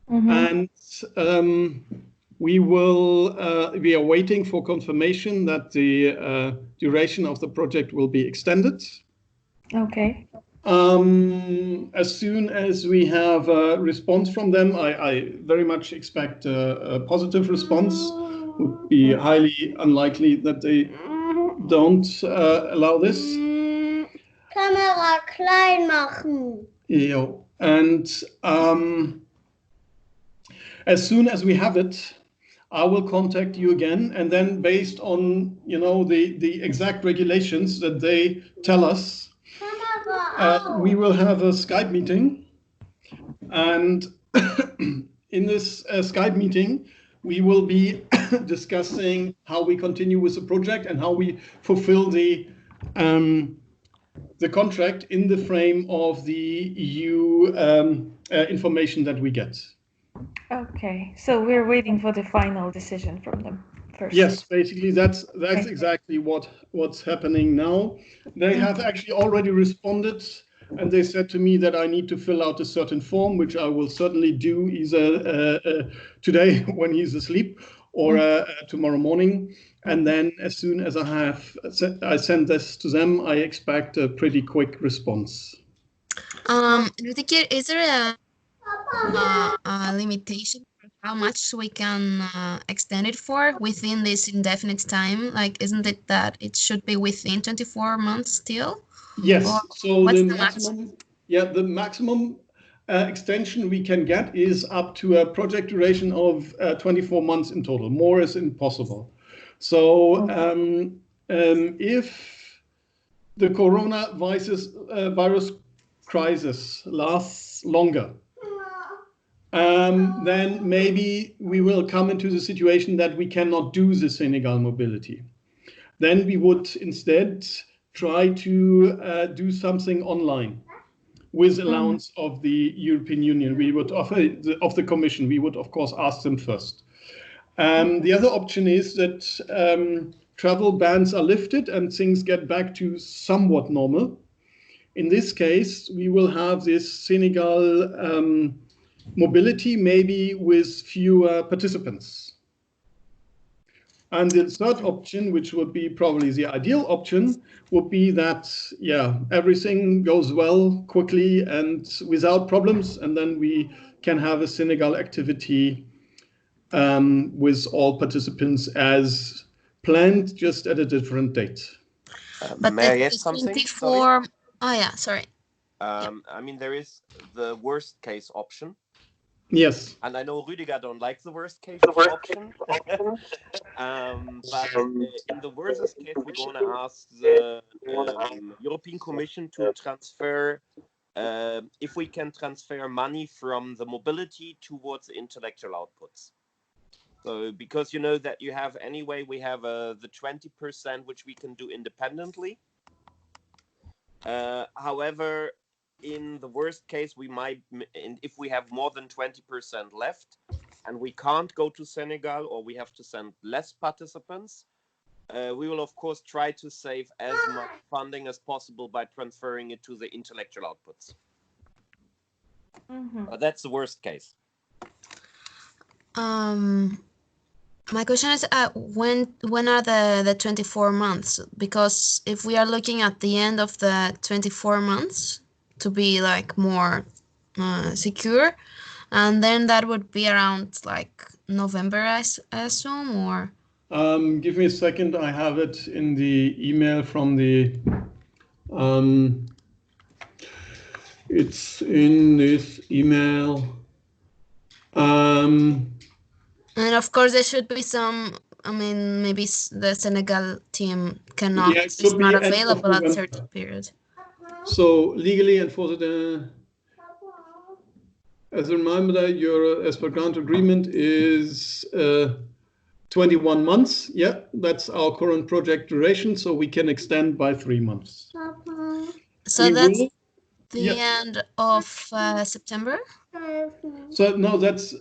and we are waiting for confirmation that the duration of the project will be extended. Okay. As soon as we have a response from them, I very much expect a positive response. Would be highly unlikely that they don't allow this. Kamera klein machen. Yeah. And as soon as we have it, I will contact you again, and then based on the exact regulations that they tell us, we will have a Skype meeting, and in this Skype meeting, we will be discussing how we continue with the project and how we fulfill the contract in the frame of the EU information that we get. Okay, so we're waiting for the final decision from them first. Yes, basically that's exactly what's happening now. They have actually already responded, and they said to me that I need to fill out a certain form, which I will certainly do either today when he's asleep or tomorrow morning. And then as soon as I send this to them, I expect a pretty quick response. Rudiger, is there a limitation for how much we can extend it for within this indefinite time? Like, isn't it that it should be within 24 months still? Yes. Or so what's the the maximum, the maximum extension we can get is up to a project duration of 24 months in total. More is impossible. So if the coronavirus crisis lasts longer, then maybe we will come into the situation that we cannot do the Senegal mobility. Then we would instead try to do something online with allowance of the European Union. We would offer of the Commission. We would of course ask them first. The other option is that travel bans are lifted and things get back to somewhat normal. In this case, we will have this Senegal mobility, maybe with fewer participants. And the third option, which would be probably the ideal option, would be that, everything goes well quickly and without problems, and then we can have a Senegal activity with all participants as planned, just at a different date. But May I add something? 24. Oh yeah, sorry. I mean, there is the worst case option. Yes. And I know Rüdiger don't like the worst case option. But in the worst case, we're going to ask the European Commission to transfer, if we can transfer money from the mobility towards the intellectual outputs. So because you know that you have anyway, we have the 20% which we can do independently. However, in the worst case, we might, if we have more than 20% left and we can't go to Senegal or we have to send less participants, we will of course try to save as much funding as possible by transferring it to the intellectual outputs. That's the worst case. My question is, when are the 24 months? Because if we are looking at the end of the 24 months to be like more secure, and then that would be around like November, I assume, or? Give me a second. I have it in the email from the. It's in this email. And of course, there should be some. I mean, maybe the Senegal team cannot. Yeah, it's not available at certain period. So legally and for the. As a reminder, your as per grant agreement is 21 months. Yeah, that's our current project duration, so we can extend by 3 months. So the end of September? So no, that's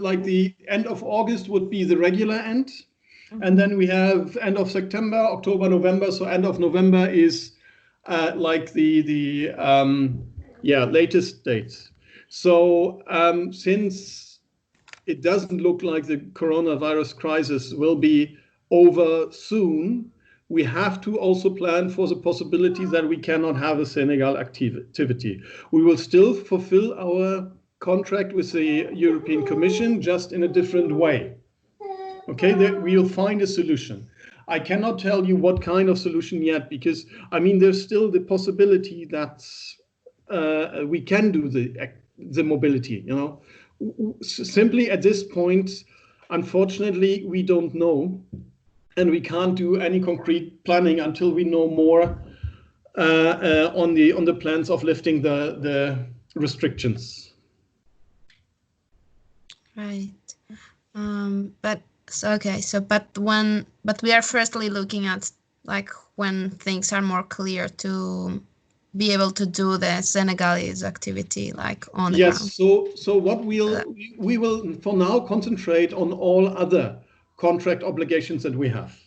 like the end of August would be the regular end. And then we have end of September, October, November. So end of November is like the latest dates. So since it doesn't look like the coronavirus crisis will be over soon, we have to also plan for the possibility that we cannot have a Senegal activity. We will still fulfill our contract with the European Commission, just in a different way. Okay, we'll find a solution. I cannot tell you what kind of solution yet, because I mean there's still the possibility that we can do the mobility. You know, simply at this point, unfortunately, we don't know, and we can't do any concrete planning until we know more on the plans of lifting the restrictions. Right. But we are firstly looking at like when things are more clear to be able to do the Senegalese activity like on the ground. Yes. So what we will for now concentrate on all other contract obligations that we have.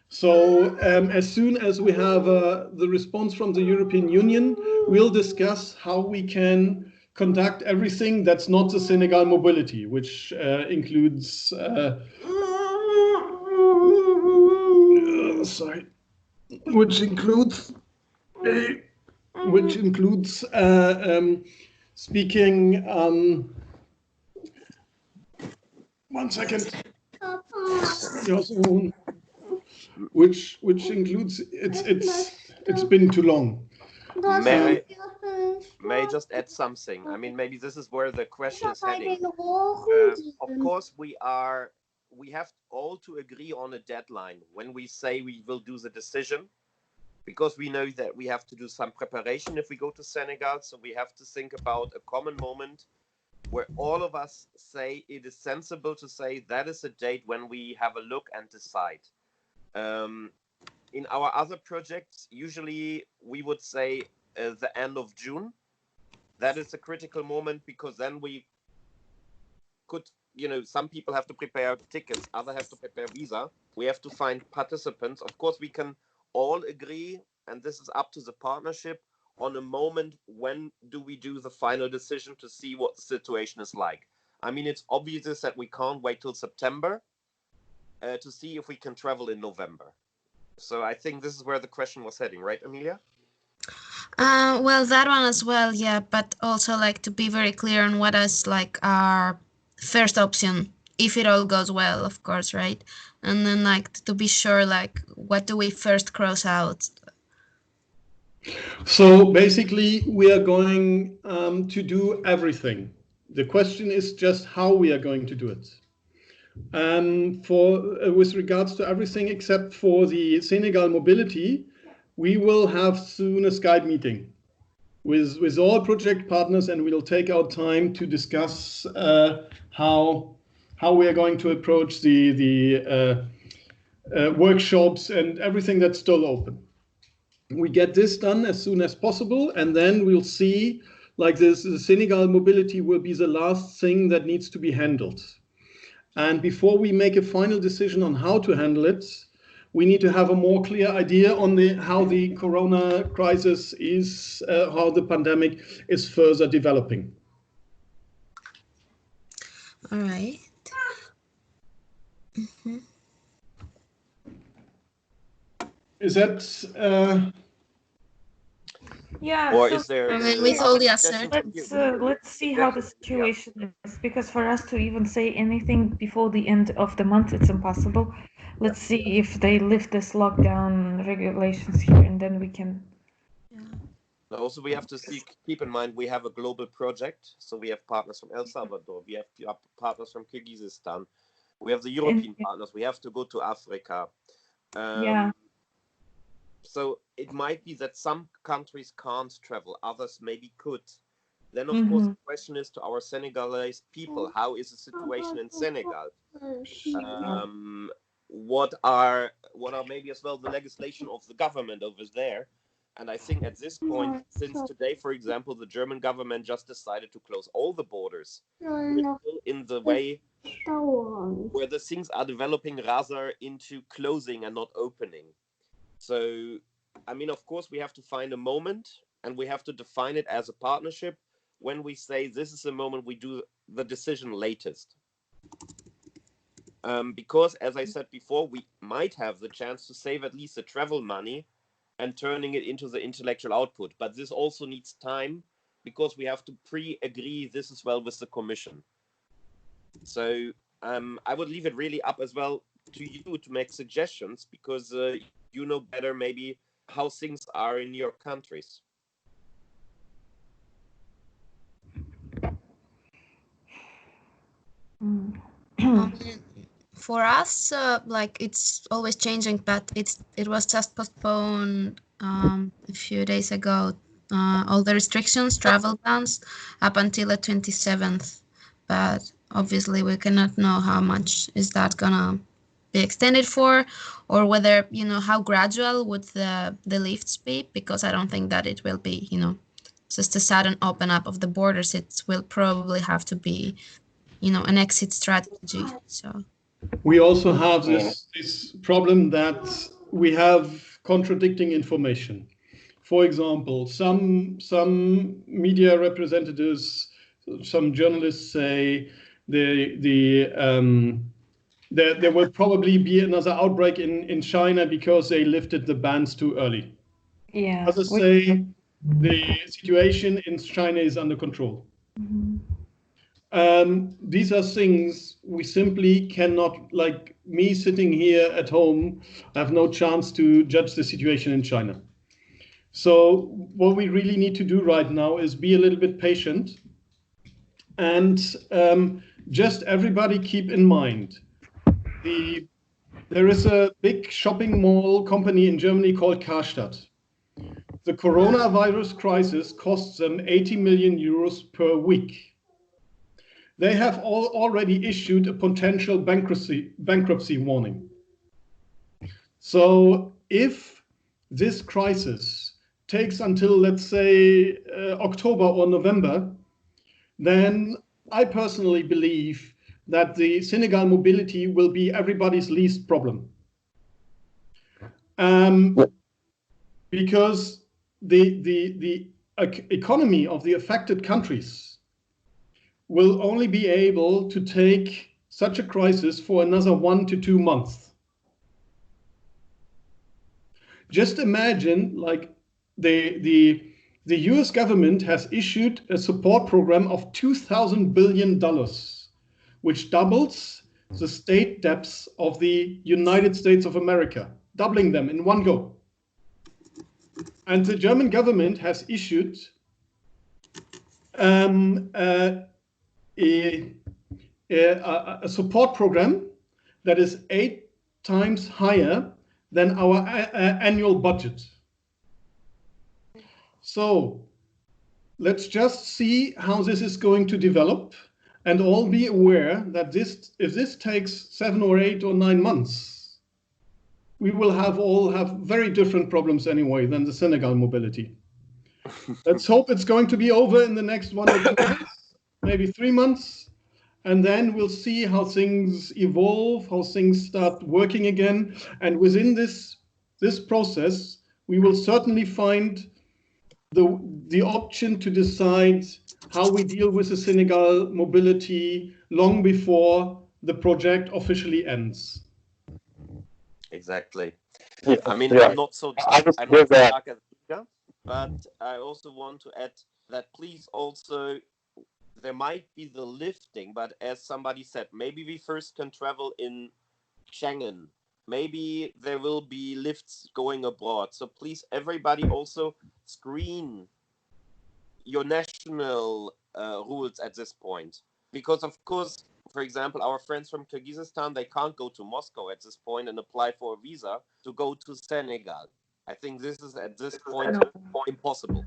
So as soon as we have the response from the European Union, we'll discuss how we can conduct everything that's not the Senegal mobility, which includes speaking. One second. Which includes it's been too long. May I just add something? I mean, maybe this is where the question is heading. Of course, we have all to agree on a deadline when we say we will do the decision, because we know that we have to do some preparation if we go to Senegal. So we have to think about a common moment where all of us say it is sensible to say that is a date when we have a look and decide. In our other projects, usually we would say the end of June. That is a critical moment, because then we could, some people have to prepare tickets, others have to prepare visa. We have to find participants. Of course, we can all agree, and this is up to the partnership, on a moment when do we do the final decision to see what the situation is like. I mean, it's obvious that we can't wait till September to see if we can travel in November. So I think this is where the question was heading, right, Amelia? Well, that one as well, yeah, but also like to be very clear on what is like our first option, if it all goes well, of course, right? And then like to be sure, like what do we first cross out? So basically, we are going to do everything. The question is just how we are going to do it. With regards to everything except for the Senegal mobility, we will have soon a Skype meeting with all project partners, and we'll take our time to discuss how we are going to approach the workshops and everything that's still open. We get this done as soon as possible, and then we'll see, like this, the Senegal mobility will be the last thing that needs to be handled. And before we make a final decision on how to handle it, we need to have a more clear idea on how the corona crisis is, how the pandemic is further developing. All right. Mm-hmm. Is that? Yeah. Or so is there? I mean, with all the let's see how the situation is, because for us to even say anything before the end of the month, it's impossible. Let's see if they lift this lockdown regulations here, and then we can. Also, we have to keep in mind we have a global project, so we have partners from El Salvador, we have partners from Kyrgyzstan, we have the European partners, we have to go to Africa. So it might be that some countries can't travel, others maybe could. Then, of course, the question is to our Senegalese people, how is the situation in Senegal? What are maybe as well the legislation of the government over there? And I think at this point, since today, for example, the German government just decided to close all the borders, we're still in the way where the things are developing rather into closing and not opening. So, I mean, of course, we have to find a moment and we have to define it as a partnership when we say this is the moment we do the decision latest. Because, as I said before, we might have the chance to save at least the travel money and turning it into the intellectual output. But this also needs time because we have to pre-agree this as well with the commission. So I would leave it really up as well to you to make suggestions because you know better maybe how things are in your countries. For us, like it's always changing, but it was just postponed a few days ago. All the restrictions, travel bans, up until the 27th. But obviously, we cannot know how much is that gonna be extended for, or whether how gradual would the lifts be. Because I don't think that it will be just a sudden open up of the borders. It will probably have to be an exit strategy. So. We also have this problem that we have contradicting information. For example, some media representatives, some journalists say there will probably be another outbreak in China because they lifted the bans too early. Yeah. Others say the situation in China is under control. Mm-hmm. These are things we simply cannot, like me sitting here at home, have no chance to judge the situation in China. So what we really need to do right now is be a little bit patient and just everybody keep in mind, there is a big shopping mall company in Germany called Karstadt. The coronavirus crisis costs them 80 million euros per week. They have already issued a potential bankruptcy warning. So if this crisis takes until, let's say, October or November, then I personally believe that the Senegal mobility will be everybody's least problem. Because the economy of the affected countries will only be able to take such a crisis for another 1 to 2 months. Just imagine, like the US government has issued a support program of $2,000 billion, which doubles the state debts of the United States of America, doubling them in one go. And the German government has issued a support program that is 8 times higher than our annual budget. So let's just see how this is going to develop and all be aware that if this takes 7 or 8 or 9 months, we will all have very different problems anyway than the Senegal mobility. Let's hope it's going to be over in the next 1 or 2 months, maybe 3 months. And then we'll see how things evolve, how things start working again. And within this process, we will certainly find the option to decide how we deal with the Senegal mobility long before the project officially ends. Exactly. Yeah, I mean, yeah. I'm not so dark as Liga, but I also want to add that please also, there might be the lifting, but as somebody said, maybe we first can travel in Schengen. Maybe there will be lifts going abroad. So please, everybody also screen your national rules at this point. Because of course, for example, our friends from Kyrgyzstan, they can't go to Moscow at this point and apply for a visa to go to Senegal. I think this is at this point impossible.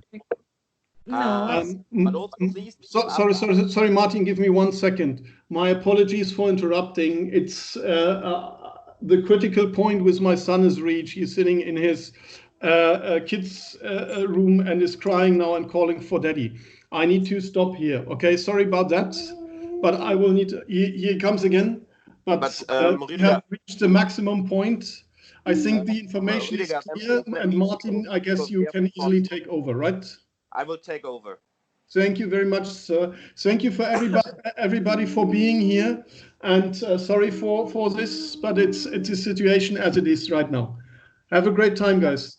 No. But also, please. Sorry, Martin, give me 1 second. My apologies for interrupting. It's the critical point with my son is reached. He's sitting in his kids room and is crying now and calling for daddy. I need to stop here. Okay, sorry about that, but I will need. Here he comes again. But we have reached the maximum point. I think the information is clear, and Martin, I guess you can easily take over, right? I will take over. Thank you very much, sir. Thank you for everybody for being here, and sorry for this, but it's a situation as it is right now. Have a great time, guys.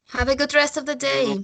Have a good rest of the day.